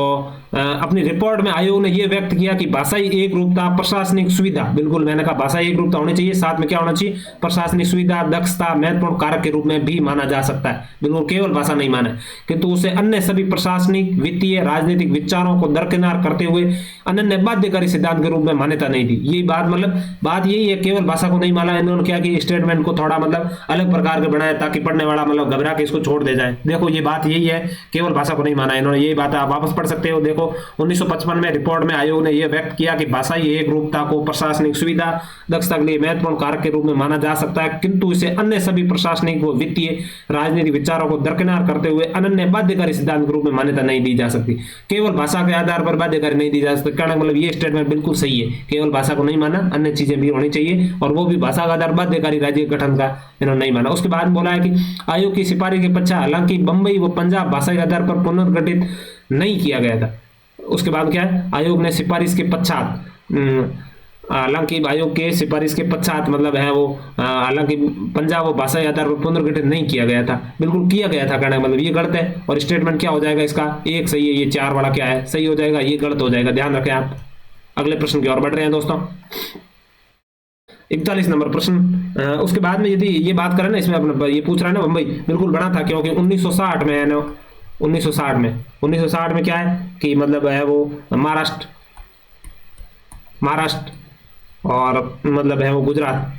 अपनी रिपोर्ट में आयोग ने यह व्यक्त किया कि भाषाई एक रूपता, प्रशासनिक सुविधा, बिल्कुल मैंने कहा भाषाई एक रूपता होनी चाहिए, साथ में क्या होना चाहिए, प्रशासनिक सुविधा, दक्षता महत्वपूर्ण कारक के रूप में भी माना जा सकता है। बिल्कुल केवल भाषा नहीं माना, किंतु उसे अन्य सभी प्रशासनिक, वित्तीय, राजनीतिक विचारों को दरकिनार करते हुए अनन्य बाध्यकारी सिद्धांत के रूप में मान्यता नहीं दी। यही बात मतलब बात यही है, केवल भाषा को नहीं माना। इन्होंने क्या कि स्टेटमेंट को थोड़ा मतलब अलग प्रकार के बनाया ताकि पढ़ने वाला मतलब घबरा के इसको छोड़ दे जाए। देखो ये बात यही है, केवल भाषा को नहीं माना इन्होंने, यही बात आप वापस पढ़ सकते हो। देखो 1955 में रिपोर्ट में आयोग ने यह व्यक्त किया कि भाषाई एक रूपता को प्रशासनिक सुविधा, दक्षता के लिए महत्वपूर्ण कारक के रूप में माना जा सकता है, किंतु इसे अन्य सभी प्रशासनिक व वित्तीय राजनीतिक विचारों को दरकिनार करते हुए अनन्य बाध्यकारी सिद्धांत के रूप में मान्यता नहीं दी जा सकती। केवल भाषा के आधार पर बाध्यकारी नहीं दी जा सकती, कहने मतलब ये स्टेटमेंट बिल्कुल सही है। केवल भाषा को नहीं माना, अन्य चीजें भी होनी चाहिए, और वो भी भाषा का आधार बाध्यकारी राज्य गठन का इन्होंने नहीं माना। उसके बाद बोला है कि आयोग की सिफारिश के पश्चात हालांकि बंबई व पंजाब भाषा के आधार पर पुनर्गठित नहीं किया गया था। उसके बाद क्या है, आयोग ने सिफारिश के पश्चात, हालांकि आयोग के सिफारिश के पश्चात मतलब है वो हालांकि पंजाब और भाषा के आधार पर पुनर्गठित नहीं किया गया था, बिल्कुल किया गया था, कहना मतलब ये गलत है। और स्टेटमेंट क्या हो जाएगा इसका, एक सही है, ये 4 वाला क्या है सही हो जाएगा, ये गलत हो जाएगा, ध्यान रखें आप। अगले प्रश्न की ओर बढ़ रहे हैं दोस्तों, 41 नंबर प्रश्न। उसके बाद में यदि ये बात करें ना, इसमें अपना ये पूछ रहा है ना बम्बई, बिल्कुल बना था क्योंकि 1960 में है ना, 1960 में क्या है कि मतलब है वो महाराष्ट्र और मतलब है वो गुजरात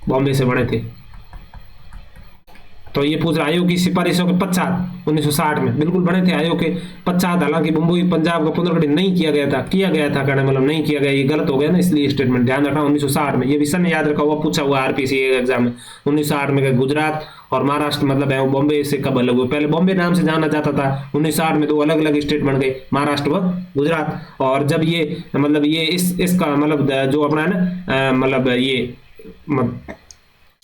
बॉम्बे से बने थे। तो ये पूछ रहा आयोग की सिफारिशों के पश्चात 1960 में बिल्कुल बने थे आयोग के पश्चात, हालांकि मुंबई पंजाब का पुनर्गठन नहीं किया गया था कहना मतलब नहीं किया गया, ये गलत हो गया ना, इसलिए स्टेटमेंट ध्यान रखना। 1960 में, ये भी सन याद रखा हुआ, पूछा हुआ आरपीसी एग्जाम में। 1960 में गुजरात और महाराष्ट्र मतलब है वो बॉम्बे से कब अलग हुए, पहले बॉम्बे नाम से जाना जाता था, 1960 में 2 अलग अलग स्टेट बन गए, महाराष्ट्र व गुजरात। और जब ये मतलब ये इसका मतलब जो अपना है ना मतलब ये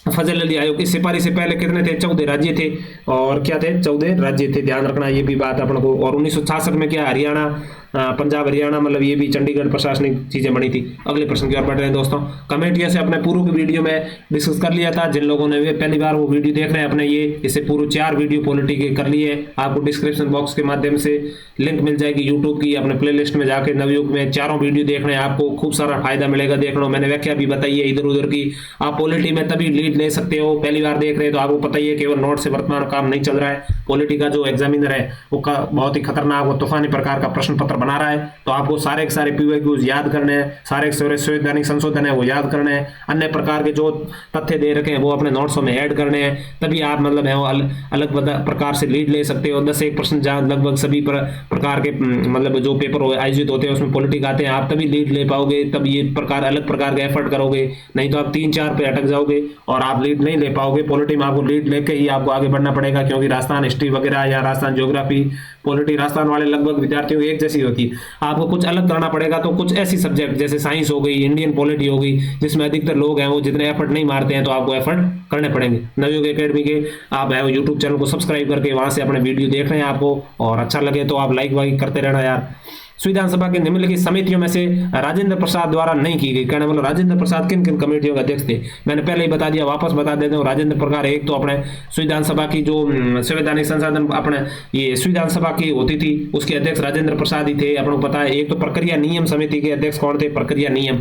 फजल अली आयोग की सिफारिश से पहले कितने थे, 14 राज्य थे। और क्या थे, 14 राज्य थे, ध्यान रखना ये भी बात अपन को। और 1966 में क्या हरियाणा पंजाब हरियाणा मतलब ये भी चंडीगढ़ प्रशासनिक चीजें बनी थी। अगले प्रश्न की ओर बढ़ रहे हैं दोस्तों। कमेटियों से अपने पूर्व की वीडियो में डिस्कस कर लिया था। जिन लोगों ने वे पहली बार वो वीडियो देख रहे हैं अपने ये इससे पूर्व 4 वीडियो पॉलिटी के कर लिए, आपको डिस्क्रिप्शन बॉक्स के माध्यम से लिंक मिल जाएगी यूट्यूब की। अपने प्ले लिस्ट में जाके नवयुग में चारों वीडियो देख रहे हैं, आपको खूब सारा फायदा मिलेगा देखना। मैंने व्याख्या भी बताई है इधर उधर की। आप पॉलिटी में तभी लीड ले सकते हो, पहली बार देख रहे हैं तो आपको पता ही है केवल नोट से वर्तमान काम नहीं चल रहा है। पॉलिटी का जो एग्जामिनर है वो बहुत ही खतरनाक वो तूफानी प्रकार का प्रश्न पत्र बना रहा है, तो आपको सारे के सारे पीवाईक्यूज याद करने हैं, सारे के सारे संवैधानिक संशोधन है वो याद करने हैं, अन्य प्रकार के जो तथ्य दे रखे हैं वो अपने नोट्सों में ऐड करने हैं, तभी आप मतलब है वो अलग प्रकार से लीड ले सकते हो। 10 एक % जहाँ लगभग सभी प्रकार के मतलब जो पेपर आयोजित होते हैं उसमें पॉलिटिक आते हैं, आप तभी लीड ले पाओगे, तब ये प्रकार अलग प्रकार का एफर्ट करोगे, नहीं तो आप 3-4 पे अटक जाओगे और आप लीड नहीं ले पाओगे। पॉलिटी में आपको लीड लेके ही आपको आगे बढ़ना पड़ेगा, क्योंकि राजस्थान हिस्ट्री वगैरह या राजस्थान ज्योग्राफी पॉलिटी राजस्थान वाले लगभग विद्यार्थियों एक जैसी होती है। आपको कुछ अलग करना पड़ेगा, तो कुछ ऐसी सब्जेक्ट जैसे साइंस हो गई, इंडियन पॉलिटी हो गई, जिसमें अधिकतर लोग हैं वो जितने एफर्ट नहीं मारते हैं, तो आपको एफर्ट करने पड़ेंगे। नवयुग एकेडमी के आप है यूट्यूब चैनल को सब्सक्राइब करके वहां से अपने वीडियो देख रहे हैं आपको, और अच्छा लगे तो आप लाइक वाइक करते रहना यार। संविधान सभा के निम्नलिखित समितियों में से राजेंद्र प्रसाद द्वारा नहीं की गई, कहने वाला राजेंद्र प्रसाद किन किन कमेटियों के अध्यक्ष थे, मैंने पहले ही बता दिया, वापस बता देता हूँ। राजेंद्र प्रकार एक तो अपने संविधान सभा की जो संवैधानिक संसाधन अपने ये संविधान सभा की होती थी उसके अध्यक्ष राजेंद्र प्रसाद ही थे, अपने को पता है। एक तो प्रक्रिया नियम समिति के अध्यक्ष कौन थे, प्रक्रिया नियम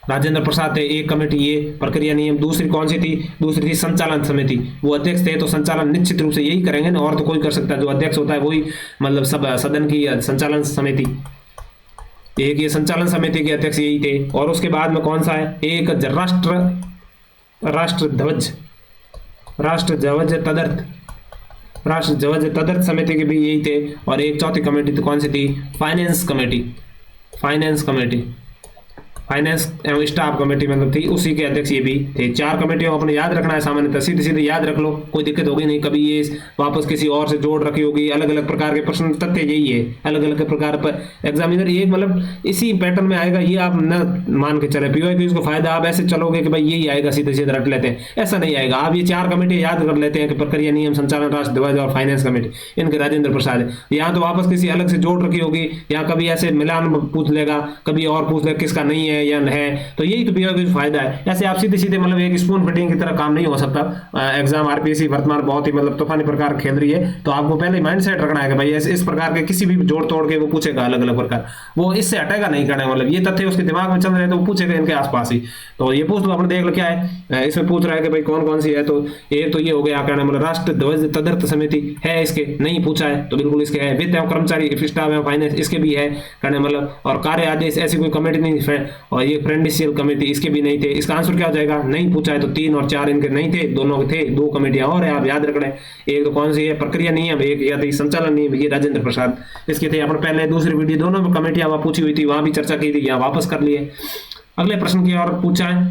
राजेंद्र प्रसाद थे एक कमेटी ये प्रक्रिया नियम। दूसरी कौन सी थी, दूसरी थी संचालन समिति, वो अध्यक्ष थे, तो संचालन निश्चित रूप से यही करेंगे ना, और तो कोई कर सकता है, जो अध्यक्ष होता है वही मतलब सब सदन की संचालन समिति, एक ये संचालन समिति के अध्यक्ष यही थे। और उसके बाद में कौन सा है, एक राष्ट्र ध्वज तदर्थ समिति के भी यही थे। और एक चौथी कमेटी तो कौन सी थी, फाइनेंस एवं स्टाफ कमेटी मतलब थी, उसी के अध्यक्ष ये भी थे। 4 कमेटियों अपने याद रखना है, सामान्यतः सीधे सीधे याद रख लो, कोई दिक्कत होगी नहीं। कभी ये वापस किसी और से जोड़ रखी होगी, अलग अलग प्रकार के प्रश्न तथ्य यही है, अलग अलग प्रकार पर एग्जामिनर ये मतलब इसी पैटर्न में आएगा, ये आप न मान के चले पीवाईक्यूज को फायदा आप ऐसे चलोगे कि भाई यही आएगा सीधे सीधे रट लेते हैं, ऐसा नहीं आएगा। आप ये 4 कमेटी याद कर लेते हैं कि प्रक्रिया नियम, संचालन, राष्ट्र ध्वज और फाइनेंस कमेटी, इनके राजेंद्र प्रसाद है। यहाँ तो वापस किसी अलग से जोड़ रखी होगी, यहाँ कभी ऐसे मिलान पूछ लेगा, कभी और पूछ लेगा किसका नहीं है या है, तो यही तो पीवाईक्यूज फायदा है। ऐसे आप सीधे सीधे मतलब एक स्पून फिटिंग की तरह काम नहीं हो सकता। एग्जाम आरपीएससी वर्तमान बहुत ही मतलब तूफानी प्रकार खेल रही है, तो आपको पहले माइंडसेट रखना है कि भाई इस प्रकार के किसी भी जोड़ तोड़ के वो पूछेगा अलग अलग प्रकार, वो इससे हटेगा नहीं करने, मतलब ये तथ्य उसके दिमाग में चल रहे हैं तो वो पूछेगा इनके आसपास ही, तो ये पूछ लो अपने देख लो क्या है। इसमें पूछ रहा है कि भाई कौन कौन सी है, तो एक तो ये हो गया कहना मतलब राष्ट्र ध्वज तदर्थ समिति है, इसके नहीं पूछा है तो बिल्कुल इसके है। वित्त एवं कर्मचारी स्टाफ एवं फाइनेंस इसके भी है कहने मतलब, और कार्य आदेश ऐसी कोई कमेटी नहीं, और ये फ्रेंडिशियल कमेटी इसके भी नहीं थे। इसका आंसर क्या हो जाएगा, नहीं पूछा है तो 3 और 4 इनके नहीं थे, दोनों के थे। 2 कमेटियां और है आप याद रख रहे हैं, एक तो कौन सी है प्रक्रिया नियम, एक या थी संचालन नियम, ये राजेंद्र प्रसाद इसके थे। अपने पहले दूसरी वीडियो दोनों में कमेटियां वहां पूछी हुई थी, वहां भी चर्चा की थी, यहाँ वापस कर लिए। अगले प्रश्न की ओर पूछा है,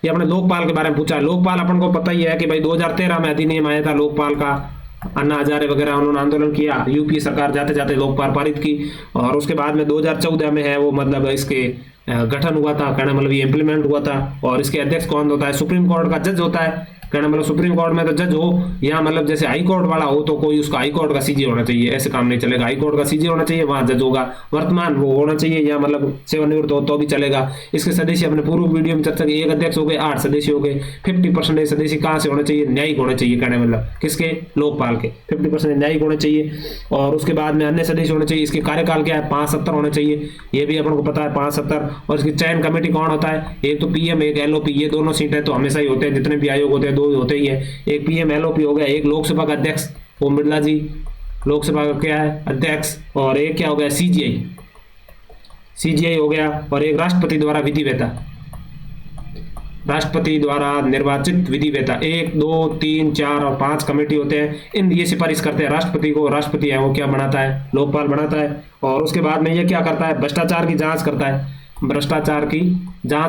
ये अपने लोकपाल के बारे में पूछा है। लोकपाल अपन को पता ही है कि भाई 2013 में अधिनियम आया था लोकपाल का, अन्ना हजारे वगैरह उन्होंने आंदोलन किया, यूपी सरकार जाते जाते लोकपाल पारित की, और उसके बाद में 2014 में है वो मतलब इसके गठन हुआ था कहना मतलब ये इंप्लीमेंट हुआ था। और इसके अध्यक्ष कौन होता है, सुप्रीम कोर्ट का जज होता है कहना मतलब, सुप्रीम कोर्ट में तो जज हो या मतलब जैसे हाई कोर्ट वाला हो तो कोई उसका हाई कोर्ट का सीजे होना चाहिए, ऐसे काम नहीं चलेगा। हाई कोर्ट का सीजे होना चाहिए, वहां जज होगा, वर्तमान वो होना चाहिए, या मतलब सेवानिवृत्त हो तो भी चलेगा। इसके सदस्य अपने पूर्व वीडियो में चर्चा की, एक अध्यक्ष हो गए, 8 सदस्य हो गए। 50% सदस्य कहाँ से होना चाहिए, न्यायिक होना चाहिए कहने मतलब, किसके, लोकपाल के 50% न्यायिक होने चाहिए। और उसके बाद में अन्य सदस्य होने चाहिए। इसके कार्यकाल क्या है, 5-70 होने चाहिए, ये भी अपन को पता है 5-70। और इसकी चयन कमेटी कौन होता है, एक तो पीएम एक एलओपी, ये दोनों सीटें तो हमेशा ही होते हैं, जितने भी आयोग होते हैं 2 होते ही है, एक पीएम एलओपी हो गया, एक लोकसभा का अध्यक्ष ओम बिरला जी लोकसभा का क्या है अध्यक्ष, और एक क्या हो गया सीजीआई हो गया, और एक राष्ट्रपति द्वारा निर्वाचित विधि वेता। 1, 2, 3, 4 और 5 कमेटी होते हैं, इन ये सिफारिश करते हैं राष्ट्रपति को, राष्ट्रपति है वो क्या बनाता है, लोकपाल बनाता है। और उसके बाद में ये क्या करता है, भ्रष्टाचार की जांच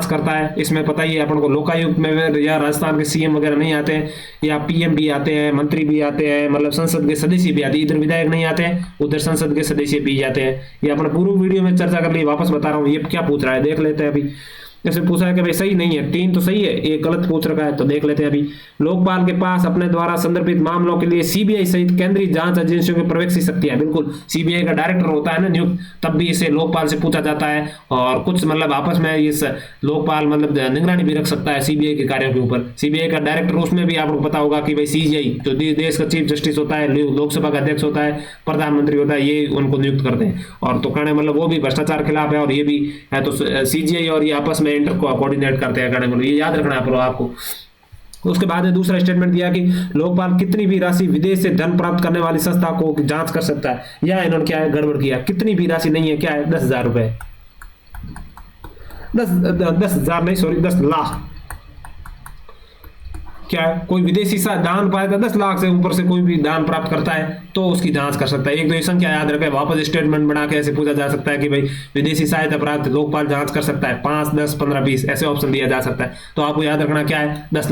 करता है। इसमें पता ही है अपन को, लोकायुक्त में या राजस्थान के सीएम वगैरह नहीं आते हैं, या पीएम भी आते हैं, मंत्री भी आते हैं, मतलब संसद के सदस्य भी आते हैं। इधर विधायक नहीं आते हैं, उधर संसद के सदस्य भी जाते हैं। ये अपने पूर्व वीडियो में चर्चा कर ली, वापस बता रहा हूँ ये क्या पूछ रहा है, देख लेते हैं अभी। जैसे पूछा है कि भाई सही नहीं है, 3 तो सही है, एक गलत पूछ रखा है, तो देख लेते हैं अभी। लोकपाल के पास अपने द्वारा संदर्भित मामलों के लिए सीबीआई सहित केंद्रीय जांच एजेंसियों के प्रवेश की शक्ति है। बिल्कुल, सीबीआई का डायरेक्टर होता है ना नियुक्त, तब भी इसे लोकपाल से पूछा जाता है, और कुछ मतलब आपस में इस लोकपाल मतलब निगरानी भी रख सकता है सीबीआई के कार्यों के ऊपर। सीबीआई का डायरेक्टर, उसमें भी आपको पता होगा कि भाई सीजीआई जो देश का चीफ जस्टिस होता है, लोकसभा का अध्यक्ष होता है, प्रधानमंत्री होता है, ये उनको नियुक्त करते हैं। और तो कहने मतलब वो भी भ्रष्टाचार खिलाफ है और ये भी है, तो सीजीआई और ये आपस में इंटर कोऑर्डिनेट करते हैं, कहने मतलब ये याद रखना है आपको। उसके बाद में दूसरा स्टेटमेंट दिया कि लोकपाल कितनी भी राशि विदेश से धन प्राप्त करने वाली संस्था को जांच कर सकता है। या इन्होंने क्या है, गड़बड़ किया, कितनी भी राशि नहीं है, क्या है, 10,000 रुपए, 10,000 नहीं, सॉरी 10 लाख। क्या है, कोई विदेशी दान पाएगा 10 लाख से ऊपर से कोई भी दान प्राप्त करता है तो उसकी जांच कर सकता है। एक तो ये संख्या याद रखें, वापस स्टेटमेंट बना के ऐसे पूछा जा सकता है कि भाई विदेशी सहायता प्राप्त लोकपाल जांच कर सकता है, 5, 10, 15, 20 ऐसे ऑप्शन दिया जा सकता है। तो आपको याद रखना क्या है, 10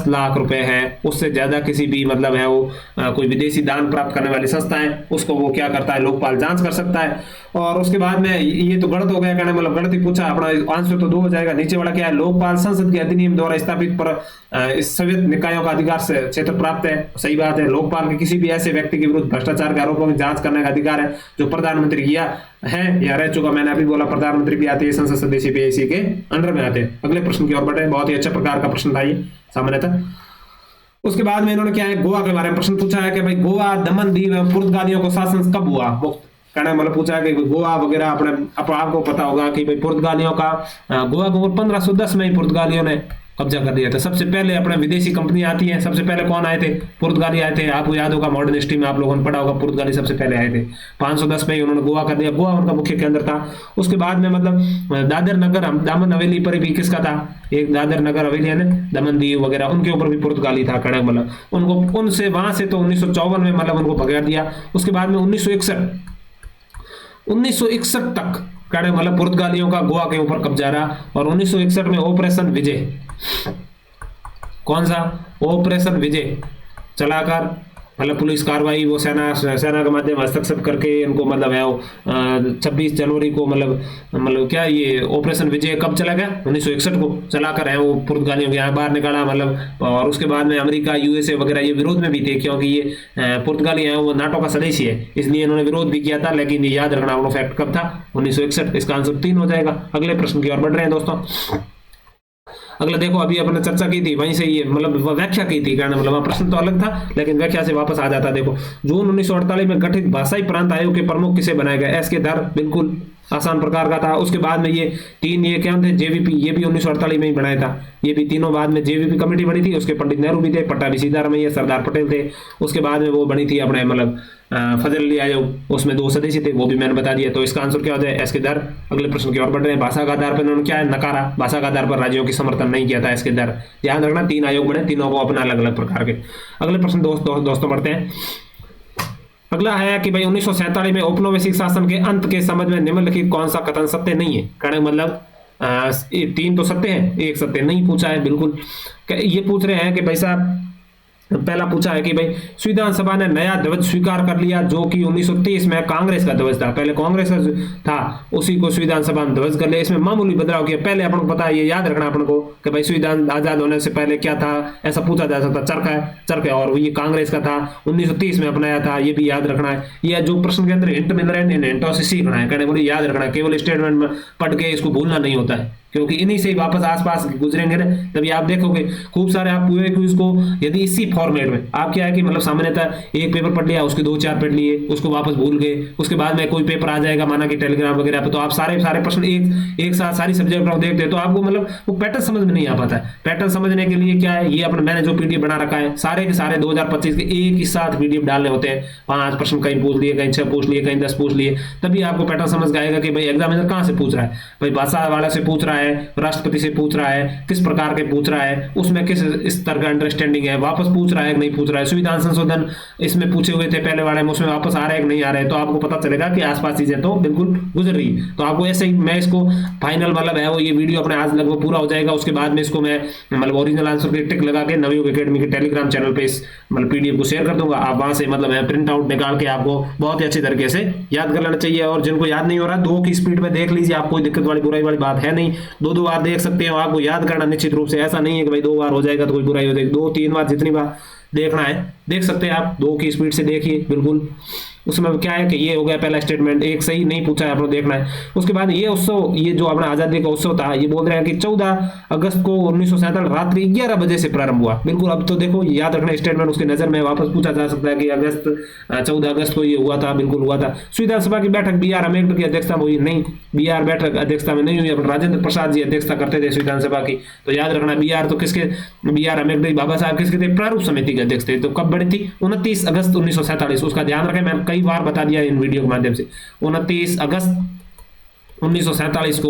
लाख रुपए है, उससे ज्यादा किसी भी मतलब है वो कोई विदेशी दान प्राप्त करने वाली संस्था है, उसको वो क्या करता है, लोकपाल जांच कर सकता है। और उसके बाद में ये तो गलत हो गया, कहने मतलब गलत ही पूछा, अपना आंसर तो 2 हो जाएगा। नीचे वाला क्या है, लोकपाल संसद के अधिनियम द्वारा स्थापित पर संवित निकायों का अधिकार से क्षेत्र प्राप्त है। सही बात है, लोकपाल के किसी भी ऐसे व्यक्ति के विरुद्ध भ्रष्टाचार के आरोपों की जांच करने का अधिकार है जो प्रधानमंत्री किया है या रह चुका। मैंने अभी बोला प्रधानमंत्री भी आते हैं संसद सदस्य भी इसी के अंडर में आते हैं। अगले प्रश्न की ओर बढ़े, बहुत ही अच्छा प्रकार का प्रश्न था ये सामान्यतः। उसके बाद में इन्होंने क्या है, गोवा के बारे में प्रश्न पूछा है कि भाई गोवा, दमन, दीव पुर्तगालियों को शासन कब हुआ। कहना मतलब पूछा है कि गोवा वगैरह अपने आपको पता होगा कि भाई पुर्तगालियों का गोवा को 1510 में ही पुर्तगालियों ने कब्जा कर दिया था। सबसे पहले अपने विदेशी कंपनी आती है, सबसे पहले कौन आए थे, पुर्तगाली आए थे। आपको याद होगा मॉडर्न हिस्ट्री में आप लोगों ने पढ़ा होगा, पुर्तगाली सबसे पहले आए थे। 510 में ही उन्होंने गोवा कर दिया, गोवा उनका मुख्य केंद्र था। उसके बाद में मतलब दादर नगर दामन हवेली पर भी किसका था, एक दादर नगर हवेली है ना, दमन दीव वगैरह, उनके ऊपर भी पुर्तगाली था। कड़क मतलब उनको उनसे वहां से तो 1954 में मतलब उनको भगा दिया। उसके बाद में 1961 तक कहने मतलब पुर्तगालियों का गोवा के ऊपर कब्जा रहा। और 1961 में ऑपरेशन विजय, कौन सा, ऑपरेशन विजय चलाकर मतलब पुलिस कार्रवाई, वो सेना के माध्यम हस्तक्षेप करके इनको मतलब है वो 26 जनवरी को मतलब क्या ये ऑपरेशन विजय कब चला गया, 1961 को चलाकर है वो पुर्तगालियों के यहाँ बाहर निकाला मतलब। और उसके बाद में अमेरिका, यूएसए वगैरह ये विरोध में भी थे, क्योंकि ये पुर्तगाली है वो नाटो का सदस्य है, इसलिए इन्होंने विरोध भी किया था। लेकिन ये याद रखना वो फैक्ट कब था, 1961। इसका आंसर 3 हो जाएगा। अगले प्रश्न की ओर बढ़ रहे हैं दोस्तों। अगला देखो, अभी अपने चर्चा की थी वहीं से ये मतलब व्याख्या की थी, कारण मतलब प्रश्न तो अलग था लेकिन व्याख्या से वापस आ जाता। देखो, जून 1948 में गठित भाषाई प्रांत आयोग के प्रमुख किसे बनाया गया, एस के धर, बिल्कुल आसान प्रकार का था। उसके बाद में ये 3 ये क्या थे, जेवीपी, ये भी 1948 में ही बनाया था। ये भी तीनों बाद में जेवीपी कमेटी बनी थी, उसके पंडित नेहरू भी थे, पट्टाभी सीतारामैया, सरदार पटेल थे। उसके बाद में वो बनी थी अपने मतलब फजल अली आयोग, उसमें 2 सदस्य थे, वो भी मैंने बता दिया। तो इसका आंसर क्या हो जाए, एस के धर। अगले प्रश्न की ओर बढ़ रहे हैं। भाषा का आधार पर इन्होंने क्या है, नकारा, भाषा का आधार पर राज्यों की समर्थन नहीं किया था एस के धर। ध्यान रखना 3 आयोग बने, तीनों को अपना अलग अलग प्रकार के। अगले प्रश्न दोस्तों बढ़ते हैं। अगला है कि भाई 1947 में औपनिवेशिक शासन के अंत के संबंध में निम्नलिखित कौन सा कथन सत्य नहीं है। कहने मतलब 3 तो सत्य है, 1 सत्य नहीं पूछा है। बिल्कुल ये पूछ रहे हैं कि भाई साहब, पहला पूछा है कि भाई संविधान सभा ने नया ध्वज स्वीकार कर लिया जो कि 1923 में कांग्रेस का ध्वज था। पहले कांग्रेस का था, उसी को संविधान सभा में ध्वज कर लिया। इसमें मामूली बदलाव किया। पहले अपन को पता है, ये याद रखना अपन को कि भाई संविधान आजाद होने से पहले क्या था, ऐसा पूछा जा सकता। चरखा है और ये कांग्रेस का था, 1930 में अपनाया था, ये भी याद रखना है। ये जो प्रश्न के अंदर हिंट मिल रहे हैं, हिंटों से सीखना है, कहने बोले याद रखना। केवल स्टेटमेंट में पढ़ के इसको भूलना नहीं होता है, क्योंकि इन्हीं से ही वापस आसपास गुजरेंगे ना, तभी आप देखोगे खूब सारे आप पूरे क्विज को यदि इसी फॉर्मेट में आप क्या है कि मतलब सामान्यतः एक पेपर पढ़ लिया, उसके 2-4 पढ़ लिए, उसको वापस भूल गए, उसके बाद में कोई पेपर आ जाएगा माना कि टेलीग्राम वगैरह पे, तो आप सारे प्रश्न एक साथ सारी सब्जेक्ट को देखते हैं, तो आपको मतलब वो पैटर्न समझ में नहीं आ पाता है। पैटर्न समझने के लिए क्या है, ये अपने मैंने जो पीडीएफ बना रखा है, सारे के सारे 2025 के एक ही साथ पीडीएफ डालने होते हैं। 5 प्रश्न कहीं पूछ लिए, कहीं 6 पूछ लिए, कहीं 10 पूछ लिए, तभी आपको पैटर्न समझ आएगा कि भाई एग्जामिनर कहाँ से पूछ रहा है। भाई भाषा वाला से पूछ रहा है, राष्ट्रपति से पूछ रहा है, किस प्रकार के पूछ रहा है, उसमें किस स्तर का अंडरस्टैंडिंग है, वापस पूछ रहा है कि नहीं पूछ रहा है। संविधान संशोधन इसमें पूछे हुए थे पहले वाले में, उसमें वापस आ रहे हैं कि नहीं आ रहे, तो आपको पता चलेगा कि आसपास चीजें तो बिल्कुल गुजर रही। तो आपको ऐसे ही मैं इसको फाइनल मतलब है वो ये वीडियो अपने आज लगभग पूरा हो जाएगा। उसके बाद में इसको मैं मतलब ओरिजिनल आंसर की टिक लगा के नवयुग एकेडमी के टेलीग्राम चैनल पे इस मतलब पीडीएफ को शेयर कर दूंगा। आप वहां से मतलब प्रिंट आउट निकाल के आपको बहुत ही अच्छी तरीके से याद कर लेना चाहिए। और जिनको याद नहीं हो रहा 2 की स्पीड में देख लीजिए, आप कोई दिक्कत वाली बुराई वाली बात है नहीं। दो दो बार देख सकते हो, आपको याद करना निश्चित रूप से, ऐसा नहीं है कि भाई 2 बार हो जाएगा तो कोई बुराई हो जाएगी, 2-3 बार जितनी बार देखना है देख सकते हैं आप, 2 की स्पीड से देखिए बिल्कुल। उसमें क्या है कि ये हो गया पहला स्टेटमेंट, एक सही नहीं पूछा है, आपको देखना है। उसके बाद ये उत्सव, ये जो अपना आजादी का उत्सव था, ये बोल रहे हैं कि 14 अगस्त को 1947 रात्रि 11 बजे से प्रारंभ हुआ। बिल्कुल, अब तो देखो याद रखना स्टेटमेंट, उसकी नजर में वापस पूछा जा सकता है कि 14 अगस्त को ये हुआ था, बिल्कुल हुआ था। संविधान सभा की बैठक बी आर अम्बेडकर की अध्यक्षता में हुई नहीं, बी आर बैठक अध्यक्षता में नहीं हुई, अपने राजेंद्र प्रसाद जी अध्यक्षता करते थे संविधान सभा की। तो याद रखना बी आर तो किसके, बी आर अम्बेडकर बाबा साहब किसके थे, प्रारूप समिति के अध्यक्ष थे। तो कब बनी थी, 29 अगस्त 1947, उसका ध्यान रखें, मैं कई बार बता दिया इन वीडियो के माध्यम से। 29 अगस्त 1947 को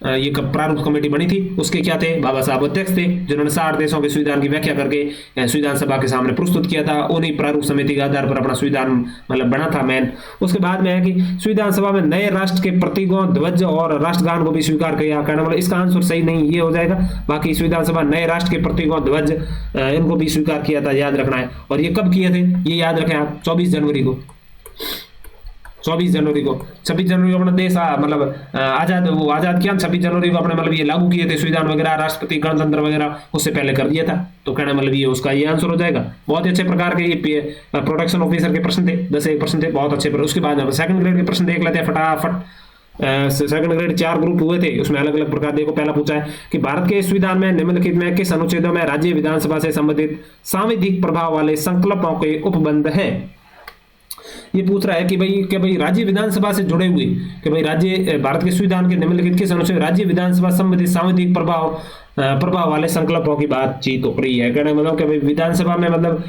ये प्रारूप कमेटी बनी थी, उसके क्या थे, बाबा साहब अध्यक्ष थे, जिन्होंने 60 देशों के संविधान की व्याख्या करके संविधान सभा के सामने प्रस्तुत किया था। उन्हीं प्रारूप समिति के आधार पर अपना संविधान मतलब बना था मैन। उसके बाद में है कि संविधान सभा में नए राष्ट्र के प्रतीकों, ध्वज और राष्ट्रगान को भी स्वीकार किया, कहना मतलब इसका आंसर सही नहीं, ये हो जाएगा। बाकी संविधान सभा नए राष्ट्र के प्रतीकों, ध्वज इनको भी स्वीकार किया था, याद रखना है। और ये कब किए थे, ये याद रखें आप, 24 जनवरी को, 26 जनवरी को अपना देश मतलब आजाद किया। 26 जनवरी को अपने मतलब ये लागू किए थे संविधान वगैरह, राष्ट्रपति गणतंत्र वगैरह उससे पहले कर दिया था। तो कहना मतलब ये उसका ये आंसर हो जाएगा। बहुत अच्छे प्रकार के ये प्रोटेक्शन ऑफिसर के प्रश्न थे, 10 प्रश्न थे, बहुत अच्छे। उसके बाद सेकंड ग्रेड के प्रश्न देख लेते हैं फटाफट। सेकंड ग्रेड 4 ग्रुप हुए थे, उसमें अलग अलग प्रकार। देखो पहला पूछा है कि भारत के संविधान में निम्नलिखित में किस अनुच्छेदों में राज्य विधानसभा से संबंधित सांविधिक प्रभाव वाले संकल्पों के उपबंध है। ये पूछ रहा है कि भाई राज्य विधानसभा से जुड़े हुए, कि भाई राज्य भारत के संविधान के निम्नलिखित किस अनुच्छेद राज्य विधानसभा संबंधित सांविधिक प्रभाव वाले संकल्पों की बातचीत हो रही है। कहने मतलब कि भाई विधानसभा में मतलब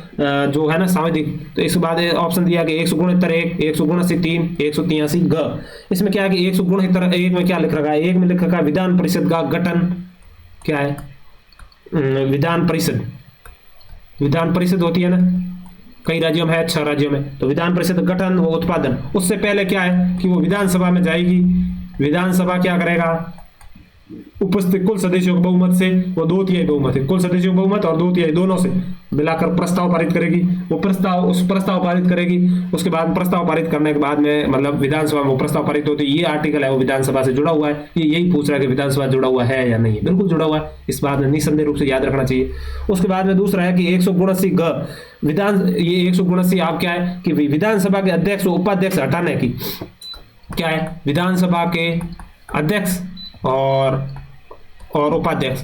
जो है ना सांविधिक। तो इसके बाद ऑप्शन दिया कि 169(1), 169(3), 183 ग। इसमें क्या है कि 169(1) में क्या लिख रखा है, एक में लिख रखा है विधान परिषद का गठन, क्या है विधान परिषद होती है ना, कई राज्यों में है, 6 राज्यों में। तो विधान परिषद गठन व उत्पादन, उससे पहले क्या है कि वो विधानसभा में जाएगी। विधानसभा क्या करेगा, उपस्थित कुल सदस्यों के बहुमत से, वो 2/3 बहुमत है, कुल सदस्यों बहुमत और 2/3 दोनों से मिलाकर प्रस्ताव पारित करेगी। वो प्रस्ताव पारित करेगी। उसके बाद प्रस्ताव पारित करने के बाद में मतलब विधानसभा में वो प्रस्ताव पारित होती है। ये आर्टिकल है वो विधानसभा से जुड़ा हुआ है। ये यही पूछ रहा है कि विधानसभा जुड़ा हुआ है या नहीं, बिल्कुल जुड़ा हुआ है, इस बात में निसंदेह रूप से याद रखना चाहिए। उसके बाद में दूसरा है कि 179 ग ये 179 आप क्या है कि विधानसभा के अध्यक्ष और उपाध्यक्ष हटाने की, क्या है विधानसभा के अध्यक्ष और उपाध्यक्छ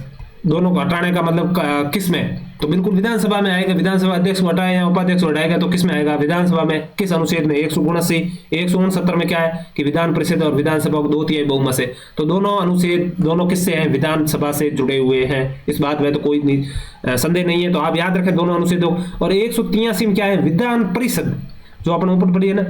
दोनों को हटाने का मतलब किस में, तो बिल्कुल विधानसभा में आएगा। विधानसभा अध्यक्ष को हटाए या उपाध्यक्ष को हटाएगा तो किस में आएगा, विधानसभा में। किस अनुच्छेद में, 169 में क्या है कि विधान परिषद और विधानसभा को 2/3 बहुमत से। तो दोनों अनुच्छेद दोनों किससे हैं, विधानसभा से जुड़े हुए हैं, इस बात में तो कोई संदेह नहीं है। तो आप याद रखें दोनों अनुच्छेदों। और 183 में क्या है, विधान परिषद, जो अपने ऊपर पड़ी है ना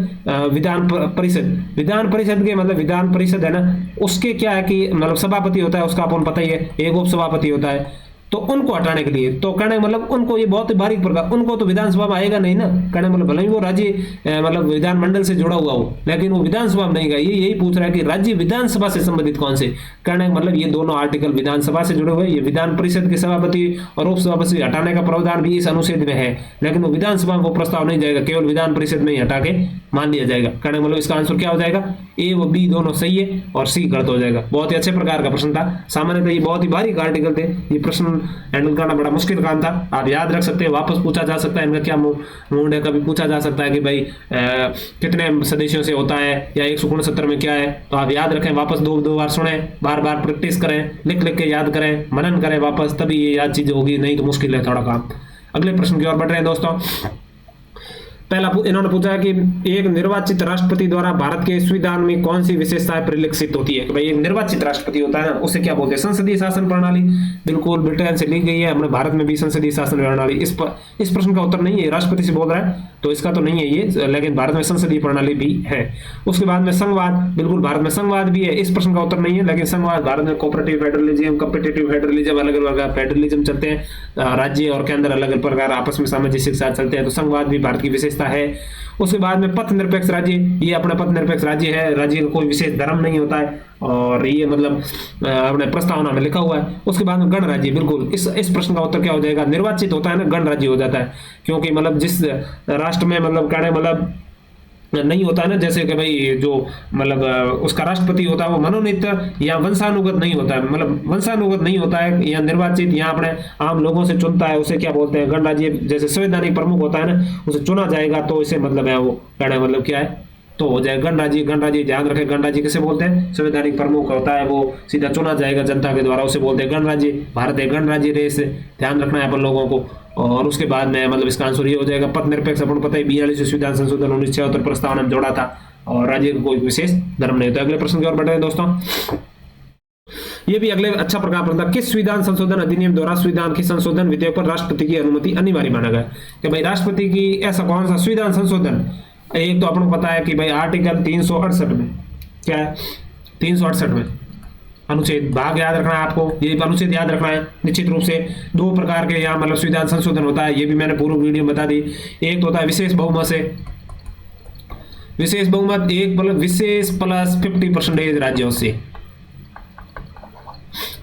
विधान परिषद के मतलब विधान परिषद है ना, उसके क्या है कि मतलब सभापति होता है, उसका अपन पता ही है, एक उप सभापति होता है। तो उनको हटाने के लिए, तो कहने मतलब उनको ये बहुत ही बारीक प्रकार, उनको तो विधानसभा में आएगा नहीं ना, कहने मतलब भले ही वो राज्य मतलब विधानमंडल से जुड़ा हुआ हो, लेकिन वो विधानसभा में नहीं गया। ये यही पूछ रहा है कि राज्य विधानसभा से संबंधित कौन से, कहने मतलब ये दोनों आर्टिकल विधानसभा से जुड़े हुए। ये विधान परिषद के सभापति और उप सभापति हटाने का प्रावधान भी इस अनुच्छेद में है, लेकिन वो विधानसभा में वो प्रस्ताव नहीं जाएगा, केवल विधान परिषद में ही हटा के मान लिया जाएगा। कहने मतलब इसका आंसर क्या हो जाएगा, ए व बी दोनों सही है और सी गलत हो जाएगा। बहुत ही अच्छे प्रकार का प्रश्न था। सामान्यतः ये बहुत ही बारीक आर्टिकल थे, ये प्रश्न हैंडल करना बड़ा मुश्किल काम था। आप याद रख सकते हैं, वापस पूछा जा सकता है इनका क्या मूड है, कभी पूछा जा सकता है कि भाई कितने सदस्यों से होता है या 169 में क्या है। तो आप याद रखें, वापस दो बार सुने, बार बार प्रैक्टिस करें, लिख के याद करें, मनन करें वापस, तभी ये याद चीजें होगी, नहीं तो मुश्किल है थोड़ा काम। अगले प्रश्न की ओर बढ़ रहे हैं दोस्तों। पहला इन्होंने पूछा है कि एक निर्वाचित राष्ट्रपति द्वारा भारत के संविधान में कौन सी विशेषताएं परिलक्षित होती है। कि भाई एक निर्वाचित राष्ट्रपति होता है ना, उसे क्या बोलते हैं, संसदीय शासन प्रणाली। बिल्कुल ब्रिटेन से ली गई है, अपने भारत में भी संसदीय शासन प्रणाली। इस प्रश्न का उत्तर नहीं है, राष्ट्रपति से बोल रहा है तो इसका तो नहीं है ये, लेकिन भारत में संसदीय प्रणाली भी है। उसके बाद में संघवाद, बिल्कुल भारत में संघवाद भी है, इस प्रश्न का उत्तर नहीं है, लेकिन संघवाद भारत में कोऑपरेटिव फेडरलिज्म, कॉम्पिटिटिव फेडरलिज्म, अलग अलग फेडरलिज्म चलते हैं, राज्य और केंद्र अलग अलग प्रकार आपस में सामंजस्य के साथ चलते हैं। तो संघवाद भी भारत की विशेषता है। उसके बाद में पथ निरपेक्ष राज्य, ये अपना पथ निरपेक्ष राज्य है, राज्य का कोई विशेष धर्म नहीं होता है और ये मतलब अपने प्रस्तावना में लिखा हुआ है। उसके बाद में गण राज्य, बिल्कुल इस प्रश्न का उत्तर क्या हो जाएगा, निर्वाचित होता है ना, गण राज्य हो जाता है, क्योंकि मतलब जिस राष्ट्र में मतलब कहने मतलब नहीं होता है ना, जैसे कि भाई जो मतलब उसका राष्ट्रपति होता है वो मनोनीत या वंशानुगत नहीं होता है, मतलब वंशानुगत नहीं होता है या निर्वाचित या अपने आम लोगों से चुनता है, उसे क्या बोलते हैं गणराज्य, जैसे संवैधानिक प्रमुख होता है ना, उसे चुना जाएगा तो इसे मतलब है वो कहना मतलब क्या है तो हो जाए गणराज्य। गणराज्य ध्यान रखें, गणराज्य किसे बोलते हैं, संवैधानिक प्रमुख होता है वो सीधा चुना जाएगा जनता के द्वारा, उसे बोलते हैं गणराज्य। भारत एक गणराज्य देश है, ध्यान रखना है अपन लोगों को। और उसके बाद में मतलब इसका आंसर ये हो जाएगा पथ निरपेक्ष। अपन पता है 42वें संविधान संशोधन 1976 प्रस्तावना में जोड़ा था, और राज्य को कोई विशेष धर्म नहीं होता। अगले प्रश्न की ओर बढ़ रहे हैं दोस्तों, ये भी अगले अच्छा प्रकार प्रश्न था। किस संविधान संशोधन अधिनियम द्वारा संविधान की संशोधन विधेयक पर राष्ट्रपति की अनुमति अनिवार्य माना गया? कि भाई राष्ट्रपति की ऐसा कौन सा संविधान संशोधन, एक तो अपन को पता है कि भाई आर्टिकल 368 में क्या है, 368 में अनुच्छेद, भाग याद रखना है आपको, ये अनुच्छेद याद रखना है निश्चित रूप से। दो प्रकार के यहाँ मतलब संविधान संशोधन होता है, ये भी मैंने पूर्व वीडियो में बता दी। एक तो होता है विशेष बहुमत से, विशेष बहुमत एक मतलब विशेष प्लस 50% राज्यों से।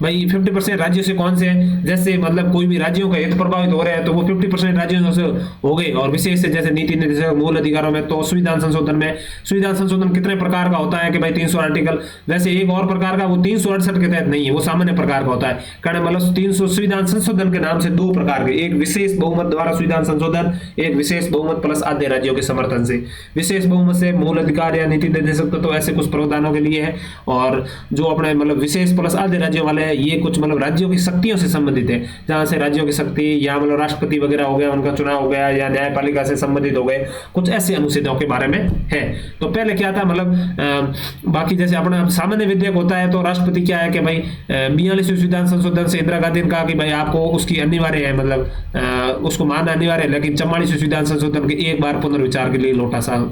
भाई 50% राज्यों से कौन से हैं, जैसे मतलब कोई भी राज्यों का हित प्रभावित हो रहे हैं तो वो 50% राज्यों से हो गए। और विशेष से जैसे नीति निर्देशक मूल अधिकारों में, तो संविधान संशोधन में संविधान संशोधन कितने प्रकार का होता है कि भाई 300 आर्टिकल। वैसे एक और प्रकार का वो 368 के तहत नहीं है, वो सामान्य प्रकार का होता है। कारण मतलब 300 संविधान संशोधन के नाम से दो प्रकार के, एक विशेष बहुमत द्वारा संविधान संशोधन, एक विशेष बहुमत प्लस आधे राज्यों के समर्थन से। विशेष बहुमत से मूल अधिकार या नीति निर्देशक तो ऐसे कुछ प्रावधानों के लिए है, और जो अपने मतलब विशेष प्लस आधे राज्यों वाले ये कुछ मतलब राज्यों की शक्तियों से संबंधित है, जहां से राज्यों की शक्ति या मतलब राष्ट्रपति वगैरह हो गया, उनका चुनाव हो गया, या न्यायपालिका से संबंधित हो गए, कुछ ऐसे अनुच्छेदों के बारे में है। तो पहले क्या था मतलब बाकी जैसे अपना सामान्य विधेयक होता है तो राष्ट्रपति क्या है कि भाई 42वें संविधान संशोधन से इंदिरा गांधी ने कहा कि भाई आपको उसकी अनिवार्य है, मतलब उसको मानना अनिवार्य है। लेकिन 44वें संविधान संशोधन के एक बार पुनर्विचार के लिए लौटा सा,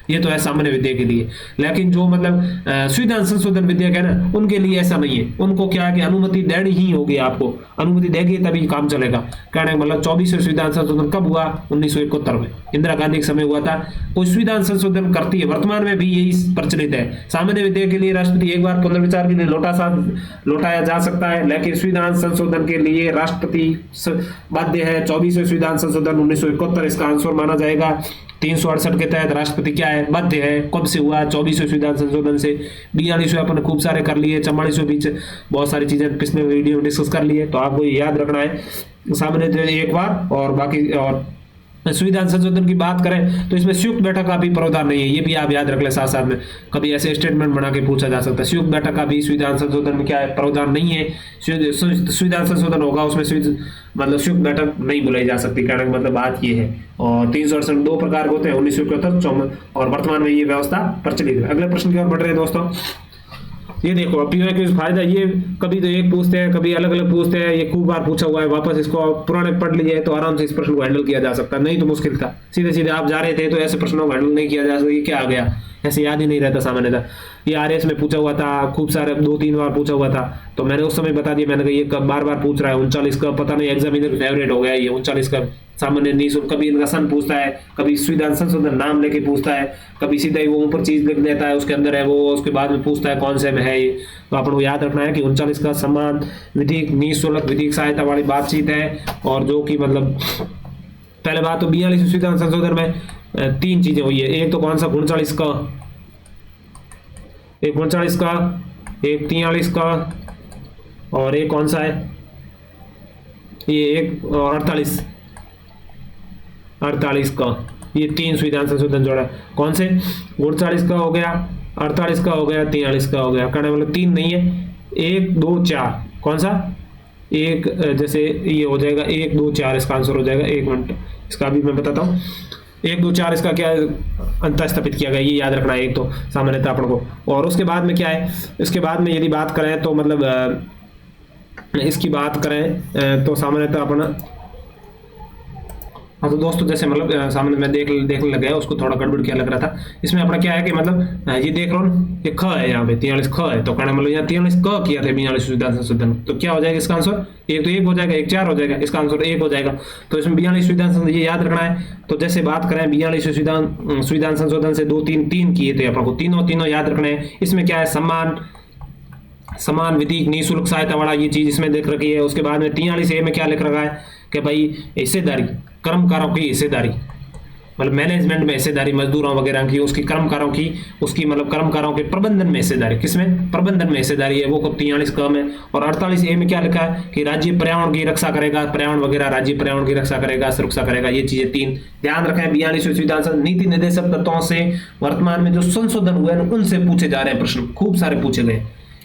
ये तो है सामान्य विधेयक के लिए। लेकिन जो मतलब संविधान संशोधन विधेयक है ना, उनके लिए ऐसा नहीं है। उनको क्या है कि अनुमति देनी ही होगी, आपको अनुमति देगी तभी काम चलेगा। कहने मतलब 24वें संविधान संशोधन कब हुआ, 1971 में इंदिरा गांधी के समय हुआ था। कोई संविधान संशोधन करती है, वर्तमान में भी यही प्रचलित है। सामान्य विधेयक के लिए राष्ट्रपति एक बार पुनर्विचार के लिए लौटाया जा सकता है, लेकिन संविधान संशोधन के लिए राष्ट्रपति बाध्य है। 24वें संविधान संशोधन 1971 इसका आंसर माना जाएगा। 368 के तहत राष्ट्रपति क्या है, बाध्य है। कब से हुआ, 24वें संविधान संशोधन से। 42वें अपन खूब सारे कर लिए, 44वें बीच बहुत सारी चीजें पिछले वीडियो में डिस्कस कर लिए, तो आपको ये याद रखना है सामान्य एक बार। और बाकी और संविधान संशोधन की बात करें तो इसमें संयुक्त बैठक का भी प्रावधान नहीं है, ये भी आप याद रख ले। साथ साथ में कभी ऐसे स्टेटमेंट बना के पूछा जा सकता है, संयुक्त बैठक का भी संविधान संशोधन में क्या है, प्रावधान नहीं है। संविधान संशोधन होगा उसमें मतलब संयुक्त बैठक नहीं बुलाई जा सकती। कहने का मतलब बात ये है। और 368 दो प्रकार के होते हैं, 1971 और वर्तमान में ये व्यवस्था प्रचलित है। अगले प्रश्न की ओर बढ़ रहे हैं दोस्तों, ये देखो अब पीवाईक्यू फायदा, ये कभी तो एक पूछते हैं, कभी अलग अलग पूछते हैं, ये खूब बार पूछा हुआ है। वापस इसको पुराने पढ़ लीजिए तो आराम से इस प्रश्न को हैंडल किया जा सकता है, नहीं तो मुश्किल था। सीधे सीधे आप जा रहे थे तो ऐसे प्रश्नों को हैंडल नहीं किया जा सकता। ये क्या आ गया, ऐसे याद ही नहीं रहता सामान्यतः। ये आरएस में पूछा हुआ था, खूब सारे 2-3 बार पूछा हुआ था, तो मैंने उस समय बता दिया। मैंने कहा ये कब बार बार पूछ रहा है, 39 का पता नहीं एग्जामिनर फेवरेट हो गया ये 39 का। सामान्य नहीं सुन, कभी इनका सन पूछता है, कभी संविधान संशोधन नाम लेके पूछता है, कभी सीधा ही वो ऊपर चीज लिख देता है उसके अंदर है वो, उसके बाद में पूछता है कौन से में है ये। तो आपको याद रखना है कि 39 का समान विधिक निःशुल्क विधिक सहायता वाली बातचीत है। और जो कि मतलब पहले बात तो 42 संविधान संशोधन में 3 चीजें हुई है। एक तो कौन सा 39 का, एक 39 का, एक 43 का, और एक कौन सा है ये, एक और 48 का। ये 3 संविधान संशोधन जोड़ा। कौन से, 39 का हो गया, 48 का हो गया, 43 का हो गया। कहने मतलब 3 नहीं है, 1 2 4। कौन सा, एक जैसे ये हो जाएगा 1 2 4 इसका आंसर हो जाएगा। 1 मिनट इसका भी मैं बताता हूँ। 1 2 4 इसका क्या अंतर स्थापित किया गया, ये याद रखना है एक तो सामान्यतः अपन को। और उसके बाद में क्या है, इसके बाद में यदि बात करें तो मतलब इसकी बात करें तो सामान्यतः अपन, हाँ तो दोस्तों जैसे मतलब सामने में देखने लग गया, उसको थोड़ा गड़बड़ किया लग रहा था। इसमें अपना क्या है कि मतलब ये देख रहा हूँ ये ख है, यहाँ पे 43 ख है, तो कहना मतलब यहाँ 43 क किया था 42 संविधान संशोधन। तो क्या हो जाएगा इसका आंसर, एक तो 1 हो जाएगा, 1 4 हो जाएगा, इसका आंसर 1 हो जाएगा। तो इसमें 42 संविधान संशोधन ये याद रखना है। तो जैसे बात करें 42 संविधान संशोधन से 2 3 किए थे अपन को, तीनों याद रखने हैं। इसमें क्या है, समान विधिक निःशुल्क सहायता वाला ये चीज इसमें देख रखी है। उसके बाद में 43A में क्या लिख रखा है कि भाई हिस्सेदारी, कर्मकारों की हिस्सेदारी, मतलब मैनेजमेंट में हिस्सेदारी मजदूरों वगैरह की, उसकी कर्मकारों की, उसकी मतलब कर्मकारों के प्रबंधन में हिस्सेदारी, किसमें, प्रबंधन में हिस्सेदारी है, वो 43 क में। और 48 ए में क्या लिखा है कि राज्य पर्यावरण की रक्षा करेगा, पर्यावरण वगैरह, राज्य पर्यावरण की रक्षा करेगा, सुरक्षा करेगा, ये चीजें 3 ध्यान रखें। 42वें संविधान संशोधन नीति निर्देशक तत्वों से वर्तमान में जो संशोधन हुए हैं उनसे पूछे जा रहे हैं प्रश्न, खूब सारे पूछे गए।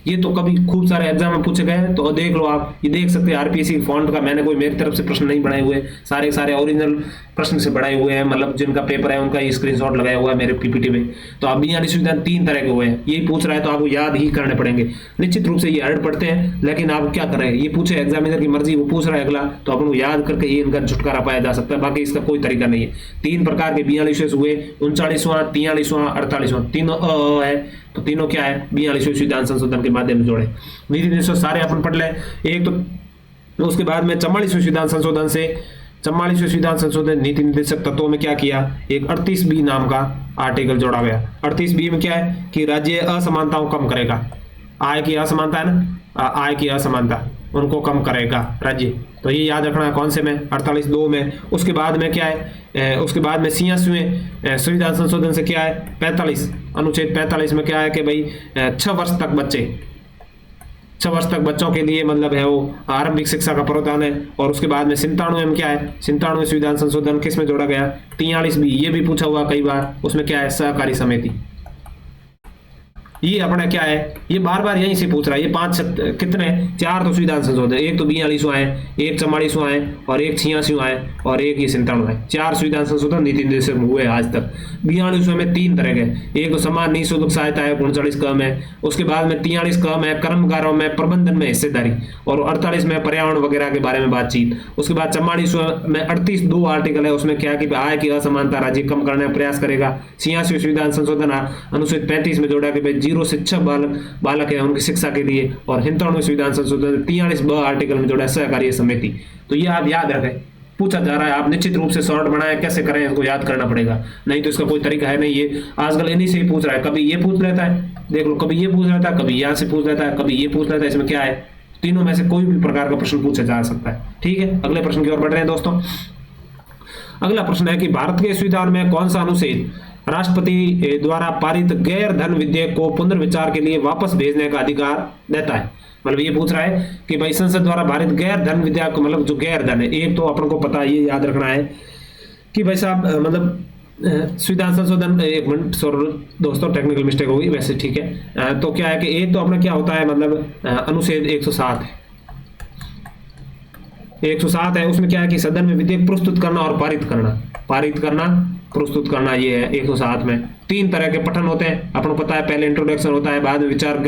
ये तो कभी खूब सारे एग्जाम में पूछे गए, तो देख लो आप, ये देख सकते हैं आरपीएससी फॉन्ट का, मैंने कोई मेरी तरफ से प्रश्न नहीं बनाए हुए, सारे सारे ओरिजिनल प्रश्न से बनाए हुए हैं, मतलब जिनका पेपर है उनका ही स्क्रीनशॉट लगाया हुआ है मेरे पीपीटी में। तो अब 42 संविधान 3 तरह के हुए हैं, यही पूछ रहा है तो आपको याद ही करने पड़ेंगे निश्चित रूप से। ये हार्ड पढ़ते हैं, लेकिन आप क्या करें, ये पूछे एग्जामिनर की मर्जी, वो पूछ रहा है अगला, तो अपन को याद करके ये इनका छुटकारा पाया जा सकता है, बाकी इसका कोई तरीका नहीं है। 3 प्रकार के 42 हुए, 39वां, 43वां, 48वां, तीनों है, तो तीनों क्या है, 42वें संविधान संशोधन के माध्यम से जोड़े। नीति निर्देशक सारे अपन पढ़ ले। एक तो उसके बाद में 44वें संविधान संशोधन से, 44वें संविधान संशोधन नीति निर्देशक तत्वों में क्या किया, एक 38B नाम का आर्टिकल जोड़ा गया। 38B में क्या है कि राज्य असमानताओं कम करेगा, आय की असमानता है ना, आय की असमानता उनको कम करेगा राज्य, तो ये याद रखना है। कौन से में, 48(2) में। उसके बाद में क्या है, उसके बाद में 86वें संविधान संशोधन से क्या है, 45 अनुच्छेद 45 में क्या है कि भाई 6 वर्ष तक बच्चे, 6 वर्ष तक बच्चों के लिए मतलब है वो आरंभिक शिक्षा का प्रावधान है। और उसके बाद में 97 में क्या है, 97वें संविधान संशोधन किस में जोड़ा गया, 43B, ये भी पूछा हुआ कई बार, उसमें क्या है, सहकारी समिति। ये अपना क्या है, ये बार बार यहीं से पूछ रहा है। ये 5 कितने, 4 तो संविधान संशोधन, एक तो 42वां है, एक 44वां है, और एक 86वां है, और एक ये 97वां है। 4 संविधान संशोधन नीति निर्देशक हुए आज तक। 42वें में 3 तरह के, एक तो समान निःशुल्क सहायता है 39 में, उसके बाद में 43 में कर्मकारों में प्रबंधन में हिस्सेदारी, और 48 में पर्यावरण वगैरह के बारे में बातचीत। उसके बाद 44 में 38(2) आर्टिकल है, उसमें क्या कि आय की असमानता राज्य कम करने का प्रयास करेगा। 86वें संविधान संशोधन अनुच्छेद 35 में जोड़ा कि 0 से 6 बालक है उनकी शिक्षा के लिए। और 93वें संविधान संशोधन 43(ब) आर्टिकल में जोड़ा है सहकारी समिति। तो ये आप याद रखें, पूछा जा रहा है, आप निश्चित रूप से शॉर्ट बनाए, कैसे करें इसको याद करना पड़ेगा, नहीं तो इसका कोई तरीका है नहीं। ये आजकल इन्हीं से ही पूछ रहा है, कभी ये पूछ लेता है, देख लो, कभी ये पूछ लेता है, कभी यहाँ से पूछ लेता है, कभी ये पूछ लेता है। इसमें क्या है, तीनों में से कोई भी प्रकार का प्रश्न पूछा जा सकता है। ठीक है, अगले प्रश्न की ओर बढ़ रहे हैं दोस्तों। अगला प्रश्न है कि भारत के संविधान में कौन सा अनुच्छेद राष्ट्रपति द्वारा पारित गैर धन विधेयक को पुनर्विचार के लिए वापस भेजने का अधिकार देता है। मतलब ये पूछ रहा है कि भाई संसद द्वारा पारित गैर धन विधेयक, मतलब जो गैर धन है, एक तो अपन को पता, ये याद रखना है कि भाई साहब मतलब संविधान संशोधन, एक मिनट सॉरी दोस्तों, टेक्निकल मिस्टेक होगी, वैसे ठीक है। तो क्या है कि एक तो अपना क्या होता है, मतलब अनुच्छेद 107 है, 107 है, उसमें क्या है कि सदन में विधेयक प्रस्तुत करना और पारित करना प्रस्तुत करना, ये है 107 में। 3 तरह के पठन होते हैं, अपन को पता है, पहले इंट्रोडक्शन होता है, बाद में विचार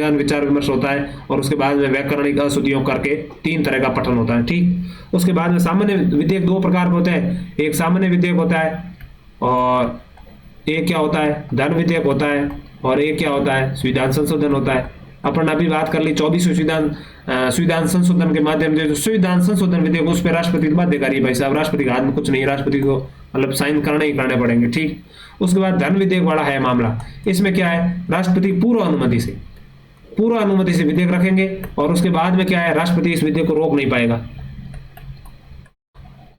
विमर्श होता है, और उसके बाद में व्याकरणिक अशुद्धियों करके 3 तरह का पठन होता है। ठीक, उसके बाद में सामान्य विधेयक 2 प्रकार के होते हैं, एक सामान्य विधेयक होता है, और एक क्या होता है, धन विधेयक होता है, और एक क्या होता है, संविधान संशोधन होता है। अपन अभी बात कर ली 24वें संविधान संशोधन के माध्यम से जो संविधान संशोधन विधेयक, उस पर राष्ट्रपति की बाध्यकारी है भाई साहब, राष्ट्रपति के हाथ में कुछ नहीं, राष्ट्रपति को मतलब साइन करने ही करने पड़ेंगे। ठीक, उसके बाद धन विधेयक वाला है मामला, इसमें क्या है, राष्ट्रपति पूर्व अनुमति से विधेयक रखेंगे, और उसके बाद में क्या है, राष्ट्रपति इस विधेयक को रोक नहीं पाएगा,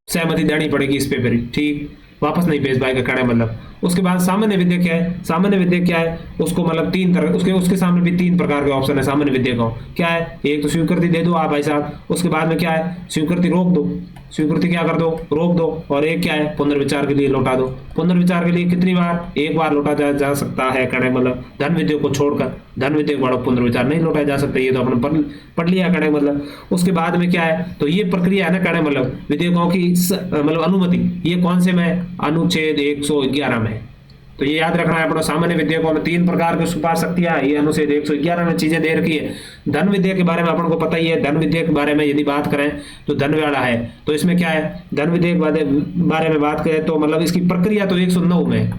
सहमति देनी पड़ेगी इस पे। ठीक, वापस नहीं भेज पाएगा, कहने मतलब। उसके बाद सामान्य विधेयक है, सामान्य विधेयक क्या है, उसको मतलब 3 तरह, उसके सामने भी 3 प्रकार के ऑप्शन है सामान्य विधेयक का। क्या है, एक तो स्वीकृति दे दो आप भाई साहब, उसके बाद में क्या है, स्वीकृति रोक दो, स्वीकृति क्या कर दो, रोक दो, और एक क्या है, पुनर्विचार के लिए लौटा दो। पुनर्विचार के लिए कितनी बार, एक बार लौटा जा सकता है, कहने मतलब धन विधेयक को छोड़कर, धन विधेयक वाला पुनर्विचार नहीं लौटाया जा सकता, ये तो अपने पढ़ लिया, कहने मतलब। उसके बाद में क्या है, तो ये प्रक्रिया है ना, कहने मतलब विधेयकों की मतलब अनुमति, ये कौन से में, अनुच्छेद 111 में। तो ये याद रखना है अपना, सामान्य विधेयकों में 3 प्रकार की सुपार शक्तियां, ये अनुच्छेद 111 में चीजें दे रखी है। धन विधेयक के बारे में अपन को पता ही है, धन विधेयक के बारे में यदि बात करें तो धन वाला है, तो इसमें क्या है, धन विधेयक बारे में बात करें तो मतलब इसकी प्रक्रिया तो 109 में,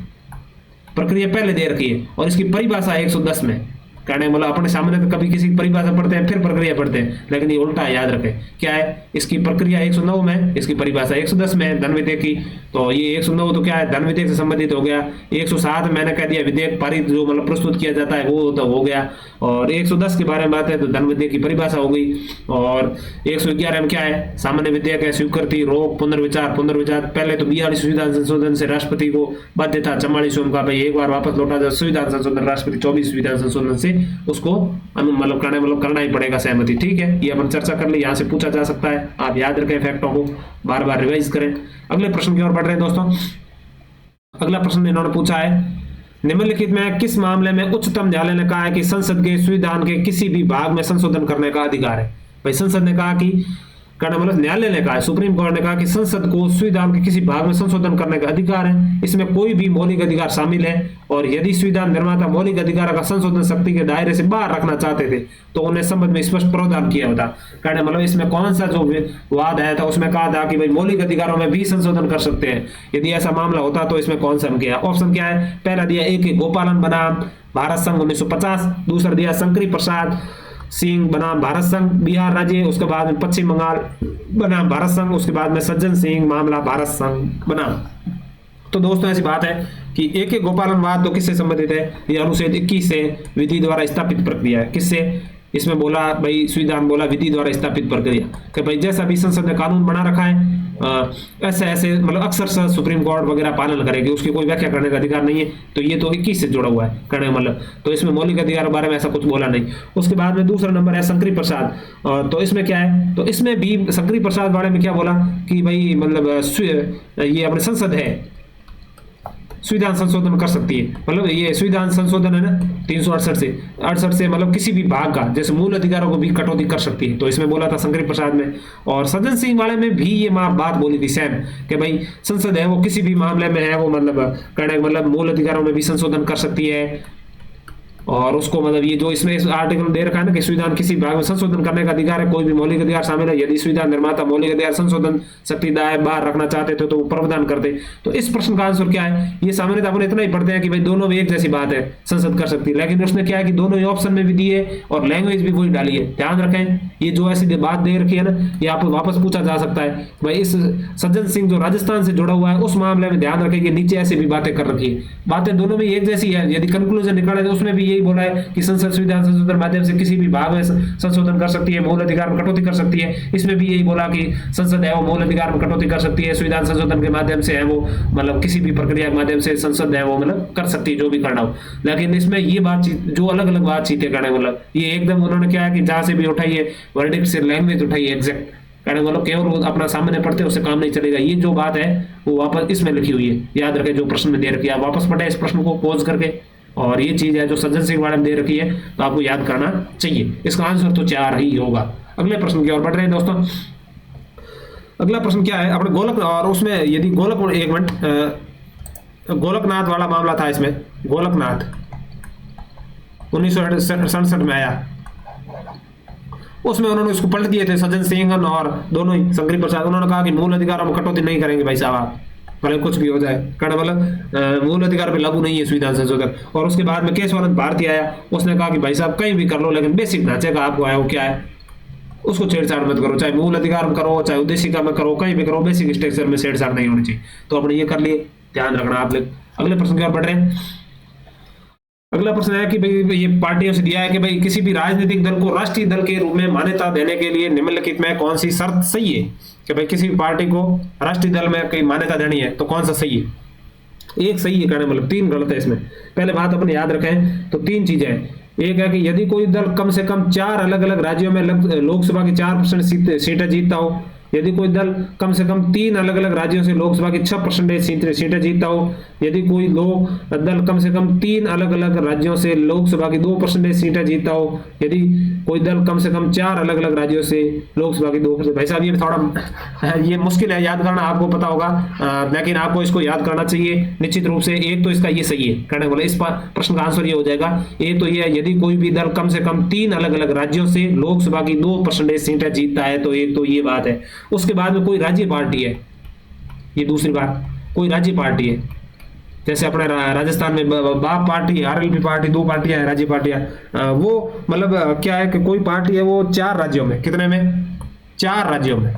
प्रक्रिया पहले दे रखी है, और इसकी परिभाषा 110 में, कहने मतलब अपने सामने तो कभी किसी की परिभाषा पढ़ते हैं फिर प्रक्रिया पढ़ते हैं, लेकिन ये उल्टा है, याद रखें। क्या है इसकी प्रक्रिया 109 में, इसकी परिभाषा 110 में धन विधेयक की। तो ये 109 तो क्या है, धन विधेयक से संबंधित हो गया। 107 मैंने कह दिया विधेयक पारित जो मतलब प्रस्तुत किया जाता है वो तो हो गया। और 110 के बारे में बात है तो धन विधेयक की परिभाषा हो गई। और 111 में क्या है, सामान्य विधेयक है, स्वीकृति, रोक, पुनर्विचार। पहले तो 42 संविधान संशोधन से राष्ट्रपति को बाध्यता 44 का भाई एक बार वापस लौटा जाए संविधान संशोधन, राष्ट्रपति 24 संविधान संशोधन से उसको मतलब करना ही पड़ेगा सहमति। ठीक है, ये अपन चर्चा कर ली, यहाँ से पूछा जा सकता है, आप याद रखें फैक्टों को, बार बार रिवाइज करें। अगले प्रश्न की ओर बढ़ रहे हैं दोस्तों। अगला प्रश्न इन्होंने पूछा है, निम्नलिखित में किस मामले में उच्चतम न्यायालय ने कहा है कि संसद के संविधान के किसी भी भाग में संशोधन करने का अधिकार है। भाई संसद ने कहा कि मतलब न्यायालय ने कहा, सुप्रीम कोर्ट ने कहा कि संसद को संविधान के किसी भाग में संशोधन करने का अधिकार है, इसमें कोई भी मौलिक अधिकार शामिल है। और यदि संविधान निर्माता मौलिक अधिकार का संशोधन शक्ति के दायरे से बाहर रखना चाहते थे तो उन्हें संबंध में स्पष्ट प्रावधान किया होता। कहने मतलब इसमें कौन सा जो वाद आया था उसमें कहा था कि भाई मौलिक अधिकारों में भी संशोधन कर सकते हैं, यदि ऐसा मामला होता तो इसमें कौन सा किया। ऑप्शन क्या है, पहला दिया एक गोपालन बनाम भारत संघ 1950, दूसरा दिया शंकरी प्रसाद सिंह बनाम भारत संघ बिहार राज्य, उसके बाद में पश्चिम बंगाल बनाम भारत संघ, उसके बाद में सज्जन सिंह मामला भारत संघ बनाम। तो दोस्तों ऐसी बात है कि एक गोपालनवाद तो किससे संबंधित है, ये अनुच्छेद 21 से विधि द्वारा स्थापित प्रक्रिया है। किससे, इसमें बोला भाई संविधान बोला विधि द्वारा स्थापित प्रक्रिया कि भाई जैसा भी संसद ने कानून बना रखा है ऐसे ऐसे मतलब अक्सर सुप्रीम कोर्ट वगैरह पालन करेगी, उसकी कोई व्याख्या करने का अधिकार नहीं है। तो ये तो 21 से जुड़ा हुआ है करने मतलब, तो इसमें मौलिक अधिकार के बारे में ऐसा कुछ बोला नहीं। उसके बाद में दूसरा नंबर है शंकरी प्रसाद, तो इसमें क्या है, तो इसमें भी शंकरी प्रसाद बारे में क्या बोला कि भाई मतलब ये अपने संसद है संविधान संशोधन कर सकती है, मतलब ये संविधान संशोधन है ना 368 से मतलब किसी भी भाग का जैसे मूल अधिकारों को भी कटौती कर सकती है। तो इसमें बोला था शंकरी प्रसाद में। और सज्जन सिंह वाले में भी ये बात बोली थी सेम कि भाई संसद है वो किसी भी मामले में है वो मतलब कहने मतलब मूल अधिकारों में भी संशोधन कर सकती है। और उसको मतलब ये जो इसमें इस आर्टिकल में दे रखा है ना कि संविधान किसी भाग में संशोधन करने का अधिकार है, कोई भी मौलिक अधिकार शामिल है, यदि संविधान निर्माता मौलिक अधिकार संशोधन शक्ति बाहर रखना चाहते थे तो वो प्रावधान करते। तो इस प्रश्न का आंसर क्या है, ये सामान्यतः अपन इतना ही पढ़ते हैं कि भाई दोनों में एक जैसी बात है, संसद कर सकती है, लेकिन उसने क्या है कि दोनों ही ऑप्शन में भी दिए और लैंग्वेज भी वही डाली है। ध्यान रखें, ये जो ऐसी बात दे रखी है ना ये आपको वापस पूछा जा सकता है। भाई इस सज्जन सिंह जो राजस्थान से जुड़ा हुआ है उस मामले में ध्यान रखें कि नीचे ऐसी भी बातें कर रखी है, बातें दोनों में एक जैसी है। यदि कंक्लूजन निकाले तो उसमें भी यही बोला है कि संसद संविधान संशोधन माध्यम से किसी भी भाग में संशोधन कर सकती है, मूल अधिकार में कटौती कर सकती है। इसमें भी यही बोला कि संसद है वो मूल अधिकार में कटौती कर सकती है, संविधान संशोधन के माध्यम से है वो मतलब किसी भी प्रक्रिया के माध्यम से संसद है वो मतलब कर सकती है जो भी करना हो। लेकिन इसमें ये बातचीत जो अलग अलग बातचीत करने मतलब ये एकदम उन्होंने क्या है कि जहां से भी उठाई है वर्डिक्ट से लैंग्वेज उठाई है एग्जैक्ट कहने मतलब केवल अपना सामने पढ़ते उससे काम नहीं चलेगा। ये जो बात है वो वापस इसमें लिखी हुई है, याद रखें जो प्रश्न में दे रखी है, आप वापस पढ़े इस प्रश्न को पॉज करके। और ये चीज है जो सज्जन सिंह वाले में दे रखी है तो आपको याद करना चाहिए। इसका आंसर तो 4 ही होगा। अगले प्रश्न की ओर बढ़ रहे हैं दोस्तों। अगला प्रश्न क्या है अपने गोलक, और उसमें यदि गोलक एक मिनट गोलकनाथ वाला मामला था, इसमें गोलकनाथ 1967 में आया, उसमें उन्होंने उसको पलट दिए थे सज्जन सिंह और दोनों ही शंकरी प्रसाद। उन्होंने कहा कि मूल अधिकारों में कटौती नहीं करेंगे भाई साहब आप, भले कुछ भी हो जाए, कहना मतलब मूल अधिकार पे लागू नहीं है संविधान संशोधन। और उसके बाद में केशवानंद भारती आया, उसने कहा कि भाई साहब कहीं भी कर लो लेकिन बेसिक ढांचे का आपको आया वो क्या है उसको छेड़छाड़ मत करो, चाहे मूल अधिकार में करो चाहे उद्देशिका में करो, कहीं भी करो, बेसिक स्ट्रक्चर में छेड़छाड़ नहीं होनी चाहिए। तो अपने ये कर लिए, ध्यान रखना आप लोग। अगले प्रश्न की ओर बढ़ रहे हैं। अगला प्रश्न है कि भाई ये पार्टियों से दिया है कि भाई किसी भी राजनीतिक दल को राष्ट्रीय दल के रूप में मान्यता देने के लिए निम्नलिखित में कौन सी शर्त सही है, कि भाई किसी भी पार्टी को राष्ट्रीय दल में कहीं मान्यता देनी है तो कौन सा सही है। एक सही है कहने मतलब 3 गलत है इसमें। पहले बात अपने याद रखें तो 3 चीजें हैं। एक है कि यदि कोई दल कम से कम 4 अलग अलग राज्यों में लोकसभा की 4% सीटें जीतता हो, यदि कोई दल कम से कम 3 अलग अलग राज्यों से लोकसभा की 6% सीटें जीतता हो, यदि कोई दल कम से कम 3 अलग अलग राज्यों से लोकसभा की 2% सीटें जीतता हो, यदि कोई दल कम से कम 4 अलग अलग राज्यों से लोकसभा की 2%। भाई साहब ये थोड़ा ये मुश्किल है याद करना, आपको पता होगा, लेकिन आपको इसको याद करना चाहिए निश्चित रूप से। एक तो इसका ये सही है कहने वाला, इस प्रश्न का आंसर ये हो जाएगा। एक तो ये है यदि कोई भी दल कम से कम 3 अलग अलग राज्यों से लोकसभा की 2% सीटें जीतता है, तो एक तो ये बात है। उसके बाद में कोई राज्य पार्टी है, ये दूसरी बात, कोई राज्य पार्टी है जैसे अपने राजस्थान में बाप पार्टी, आरएलपी पार्टी, दो पार्टियां हैं, राज्य पार्टियां। वो मतलब क्या है कि कोई पार्टी है वो 4 राज्यों में, कितने में, 4 राज्यों में,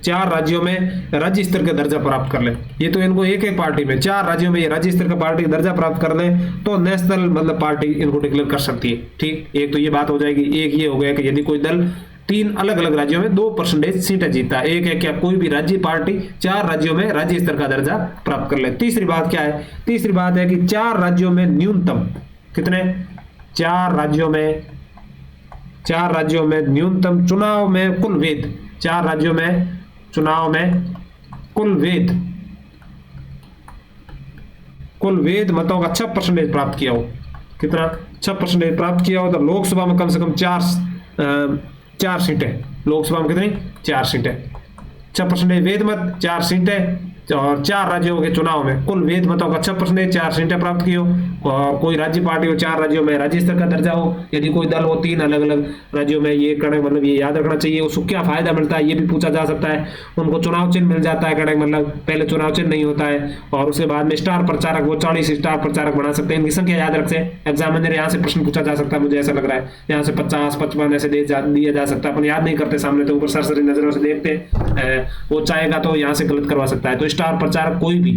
4 राज्यों में राज्य स्तर का दर्जा प्राप्त कर ले। ये तो इनको एक एक पार्टी में 4 राज्यों में ये राज्य स्तर का पार्टी का दर्जा प्राप्त कर ले तो नेशनल मतलब पार्टी इनको डिक्लेयर कर सकती है। ठीक, एक तो ये बात हो जाएगी। एक ये हो गया कि यदि कोई दल 3 अलग अलग राज्यों में 2% सीटें जीतता है। एक है क्या, कोई भी राज्य पार्टी 4 राज्यों में राज्य स्तर का दर्जा प्राप्त कर ले। तीसरी बात क्या है, तीसरी बात है कि 4 राज्यों में न्यूनतम कितने, 4 राज्यों में, 4 राज्यों में न्यूनतम चुनाव में कुल वेद, 4 राज्यों में चुनाव में कुल वेद मतों का 6% प्राप्त किया हो। कितना, 6% प्राप्त किया हो तो लोकसभा में कम से कम 4 सीटें, लोकसभा में कितनी, 4 सीटें, 6% वेद मत, 4 सीटें, और 4 राज्यों के चुनाव में कुल वेद मतों का 6%, 4 सीटें प्राप्त की हो। और कोई राज्य पार्टी हो 4 राज्यों में राज्य स्तर का दर्जा हो। यदि कोई दल हो 3 अलग अलग राज्यों में, ये करने मतलब ये याद रखना चाहिए। उसको क्या फायदा मिलता है ये भी पूछा जा सकता है। उनको चुनाव चिन्ह मिल जाता है, कहने मतलब पहले चुनाव चिन्ह नहीं होता है, और उसके बाद में स्टार प्रचारक वो 40 स्टार प्रचारक बना सकते हैं। इनकी संख्या याद रख से एग्जामिनर यहाँ से प्रश्न पूछा जा सकता है, मुझे ऐसा लग रहा है यहाँ से 50 55 ऐसे दिया जा सकता है। अपन याद नहीं करते, सामने तो ऊपर सरसरी नजरों से देखते हैं, वो चाहेगा तो यहाँ से गलत करवा सकता है। तो स्टार प्रचारक कोई भी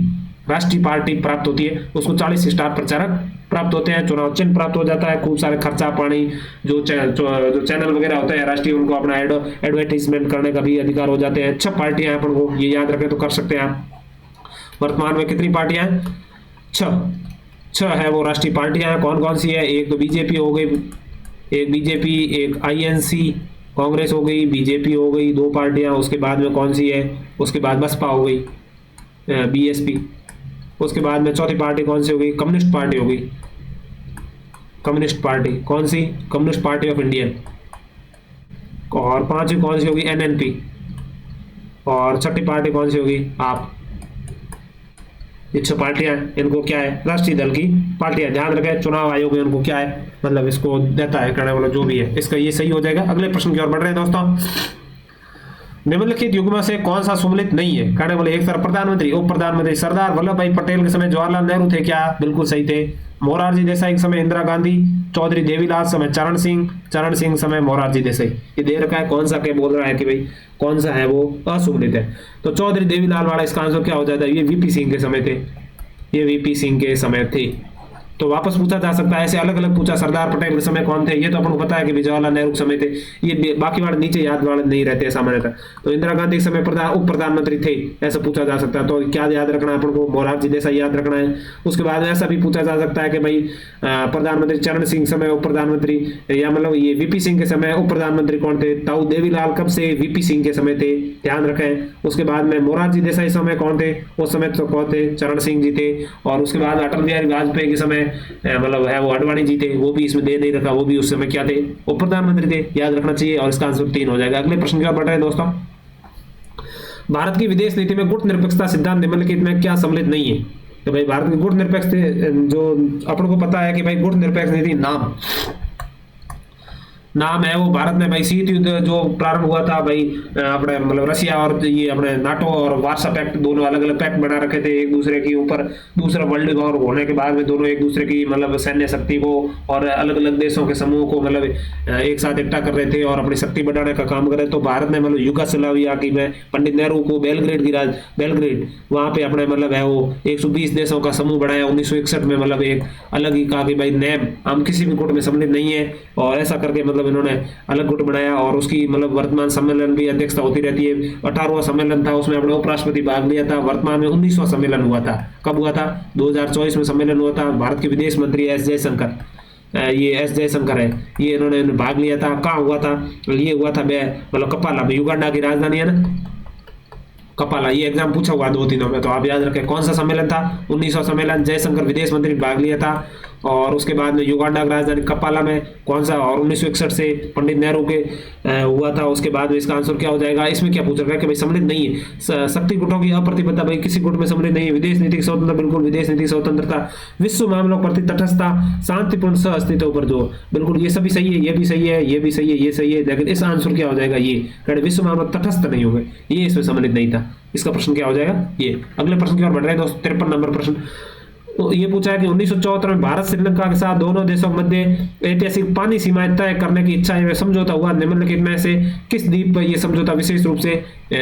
राष्ट्रीय पार्टी प्राप्त होती है उसको 40 स्टार प्रचारक प्राप्त होते हैं, चुनाव चिन्ह प्राप्त हो जाता है, खूब सारे खर्चा पानी जो चैनल वगैरह होते हैं राष्ट्रीय, उनको अपना एडवर्टाइजमेंट करने का भी अधिकार हो जाते हैं। 6 पार्टियां हैं, अपन को ये याद रखें तो कर सकते हैं आप। वर्तमान में कितनी पार्टियां हैं, 6 है वो राष्ट्रीय पार्टियां हैं। कौन कौन सी है, एक तो बीजेपी हो गई, एक बीजेपी, एक आईएनसी कांग्रेस हो गई, बीजेपी हो गई, 2 पार्टियां। उसके बाद में कौन सी है, उसके बाद बसपा हो गई, बीएसपी। उसके बाद में चौथी पार्टी कौन सी हो गई, कम्युनिस्ट पार्टी हो गई। कम्युनिस्ट पार्टी कौन सी, कम्युनिस्ट पार्टी ऑफ इंडियन। और 5वीं कौन सी होगी, एनएनपी। और 6ठी पार्टी कौन सी होगी, आप। ये 6 पार्टियां, इनको क्या है, राष्ट्रीय दल की पार्टियां। ध्यान रखें, चुनाव आयोग में उनको क्या है, मतलब इसको देता है करने वाला जो भी है। इसका ये सही हो जाएगा। अगले प्रश्न की ओर बढ़ रहे हैं दोस्तों। निम्नलिखित युग्म से कौन सा सम्मिलित नहीं है, कहने वाले एक तरफ प्रधानमंत्री, उप प्रधानमंत्री। सरदार वल्लभ भाई पटेल के समय जवाहरलाल नेहरू थे क्या, बिल्कुल सही थे। मोरारजी देसाई के समय इंदिरा गांधी। चौधरी देवीलाल समय चरण सिंह समय मोरारजी देसाई। ये दे रखा है, कौन सा क्या बोल रहा है कि भाई कौन सा है वो असम्मिलित है। तो चौधरी देवीलाल वाला इसका आंसर क्या हो जाता है, ये वीपी सिंह के समय थे, ये वीपी सिंह के समय थे। तो वापस पूछा जा सकता है, ऐसे अलग अलग पूछा। सरदार पटेल के समय कौन थे, ये तो अपन को पता है कि जवाहरलाल नेहरू के समय थे, ये बाकी वाले नीचे याद वाले नहीं रहते सामान्यतः। तो इंदिरा गांधी के समय उप प्रधानमंत्री थे, ऐसा पूछा जा सकता है। तो क्या याद रखना है अपन को, मोरारजी देसाई याद रखना है। उसके बाद ऐसा भी पूछा जा सकता है कि भाई प्रधानमंत्री चरण सिंह समय उप प्रधानमंत्री, या मतलब ये वीपी सिंह के समय उप प्रधानमंत्री कौन थे, ताऊ देवीलाल कब से वीपी सिंह के समय थे, ध्यान रखें। उसके बाद में मोरारजी देसाई समय कौन थे, उस समय तो कौन थे, चरण सिंह जी थे। और उसके बाद अटल बिहारी वाजपेयी के समय मतलब है वो अडवाणी जी थे, वो भी इसमें दे नहीं रखा, वो भी उस समय क्या थे, उप प्रधानमंत्री थे, याद रखना चाहिए। और इसका आंसर 3 हो जाएगा। अगले प्रश्न की ओर बढ़ रहे हैं दोस्तों। भारत की विदेश नीति में गुट निरपेक्षता सिद्धांत निम्नलिखित में क्या सम्मिलित नहीं है। तो भाई भारत की गुट निरपेक्ष जो अपन को पता है कि भाई गुट निरपेक्ष नीति नाम है वो भारत में भाई शीत युद्ध जो प्रारंभ हुआ था भाई अपने मतलब रशिया और ये अपने नाटो और वार्सा पैक्ट, दोनों अलग अलग पैक्ट बना रखे थे एक दूसरे के ऊपर। दूसरा वर्ल्ड वॉर होने के बाद में दोनों एक दूसरे की मतलब सैन्य शक्ति को और अलग अलग देशों के समूह को मतलब एक साथ इकट्ठा कर रहे थे और अपनी शक्ति बढ़ाने का काम कर रहे थे। तो भारत ने मतलब युगोस्लाविया की में पंडित नेहरू को बेलग्रेड वहां पे अपने मतलब है वो 120 देशों का समूह बनाया 1961 में। मतलब एक अलग ही कहा कि भाई नैब हम किसी भी गुट में सम्मिलित नहीं है, और ऐसा करके मतलब इन्होंने अलग गुट बनाया। और उसकी मतलब वर्तमान सम्मेलन भी अध्यक्षता होती रहती है। 18वां सम्मेलन था, उसमें अपने उपराष्ट्रपति भाग लिया था। वर्तमान में 19वां सम्मेलन हुआ था, कब हुआ था, 2024 में सम्मेलन हुआ था। भारत के विदेश मंत्री एस जयशंकर है, ये इन्होंने भाग लिया था। कहाँ हुआ था, ये हुआ था मतलब कपाला में, युगांडा की राजधानी है ना कपाला। ये एग्जाम पूछा हुआ 2 दिनों में, तो आप याद रखें कौन सा सम्मेलन था, 19वां सम्मेलन। जयशंकर विदेश मंत्री भाग लिया था। और उसके बाद में युगांडा की राजधानी कपाला में कौन सा, और 1961 से पंडित नेहरू के हुआ था। उसके बाद में इसका आंसर क्या हो जाएगा, इसमें क्या पूछ रखा है कि भाई सम्मिलित नहीं है, शक्ति गुटों की अप्रतिबद्धता, भाई किसी गुट में सम्मिलित नहीं है। विदेश नीति स्वतंत्रता, बिल्कुल विदेश नीति स्वतंत्रता। विश्व मामलों के प्रति तटस्थता, शांतिपूर्ण सह अस्तित्व पर जोर, बिल्कुल ये सभी सही है, ये भी सही है, ये भी सही है, ये सही है, लेकिन इस आंसर क्या हो जाएगा, ये विश्व मामलों तटस्थ नहीं हो गए, ये इसमें सम्मिलित नहीं था। इसका प्रश्न क्या हो जाएगा, ये। अगले प्रश्न की ओर बढ़ रहे हैं दोस्तों, 53 नंबर प्रश्न। तो ये पूछा है कि 1974 में भारत श्रीलंका के साथ दोनों देशों के मध्य ऐतिहासिक पानी सीमाएं तय करने की इच्छा एवं समझौता हुआ, निम्नलिखित में से किस द्वीप पर यह समझौता विशेष रूप से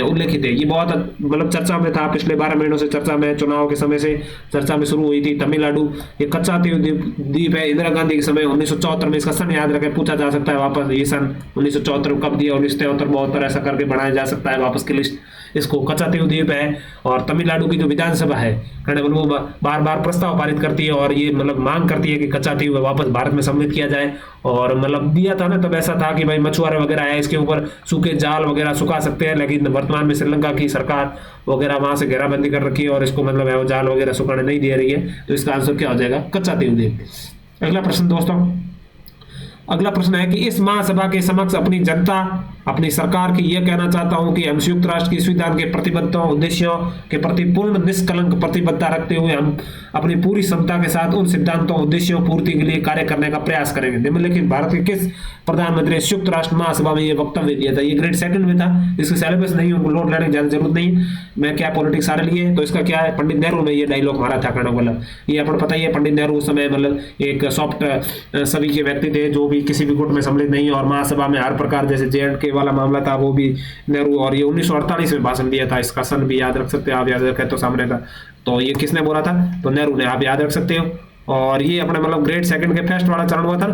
उल्लेखित है। ये बहुत मतलब चर्चा में था, पिछले 12 महीनों से चर्चा में, चुनाव के समय से चर्चा में शुरू हुई थी। तमिलनाडु, ये कच्चा द्वीप है, इंदिरा गांधी के समय 1974 में, इसका सन याद रखें, पूछा जा सकता है वापस, ये सन 1974 कब दिया, 1973, 72, ऐसा करके बढ़ाया जा सकता है वापस की लिस्ट। इसको कच्चा द्वीप है, और तमिलनाडु की जो विधानसभा है वो बार बार प्रस्ताव पारित करती है, और ये मतलब मांग करती है कि कच्चा द्वीप वापस भारत में सम्मिलित किया जाए। और मतलब दिया था ना तब ऐसा था कि भाई मछुआरे वगैरह है, इसके ऊपर सूखे जाल वगैरह सुखा सकते हैं, लेकिन वर्तमान में श्रीलंका की सरकार वगैरह वहां से घेराबंदी कर रखी है और इसको मतलब जाल वगैरह सुखाने नहीं दे रही है। तो इसका आंसर क्या हो जाएगा, कच्चा द्वीप। अगला प्रश्न दोस्तों, अगला प्रश्न है कि इस महासभा के समक्ष अपनी जनता, अपनी सरकार की यह कहना चाहता हूं कि हम संयुक्त राष्ट्र की संविधान के प्रतिबद्धताओं, उद्देश्यों के प्रति पूर्ण निष्कलंक प्रतिबद्धता रखते हुए हम अपनी पूरी क्षमता के साथ उन सिद्धांतों, उद्देश्यों पूर्ति के लिए कार्य करने का प्रयास करेंगे। निम्नलिखित भारत के किस प्रधानमंत्री ने संयुक्त राष्ट्र महासभा में यह वक्तव्य दिया था। ये ग्रेड 2 में था, इसके सिलेबस नहीं, उनको लोड लेने की ज्यादा जरूरत नहीं। मैं क्या पॉलिटिक्स सारे लिए, तो इसका क्या है, पंडित नेहरू ने ये डायलॉग मारा था, कहना मतलब ये अपन पता ही है, पंडित नेहरू उस समय मतलब एक सॉफ्ट सभी के व्यक्ति थे, जो भी किसी भी गुट में सम्मिलित नहीं, और महासभा में हर प्रकार, जैसे JNK वाला मामला था वो भी नेहरू, और ये 1948 में भाषण दिया था, इसका सन भी याद रख सकते हैं आप, याद रखें तो सामने का, तो ये किसने बोला था, तो नेहरू ने, आप याद रख सकते हो। और ये अपने मतलब ग्रेड 2 के फर्स्ट वाला चरण हुआ था।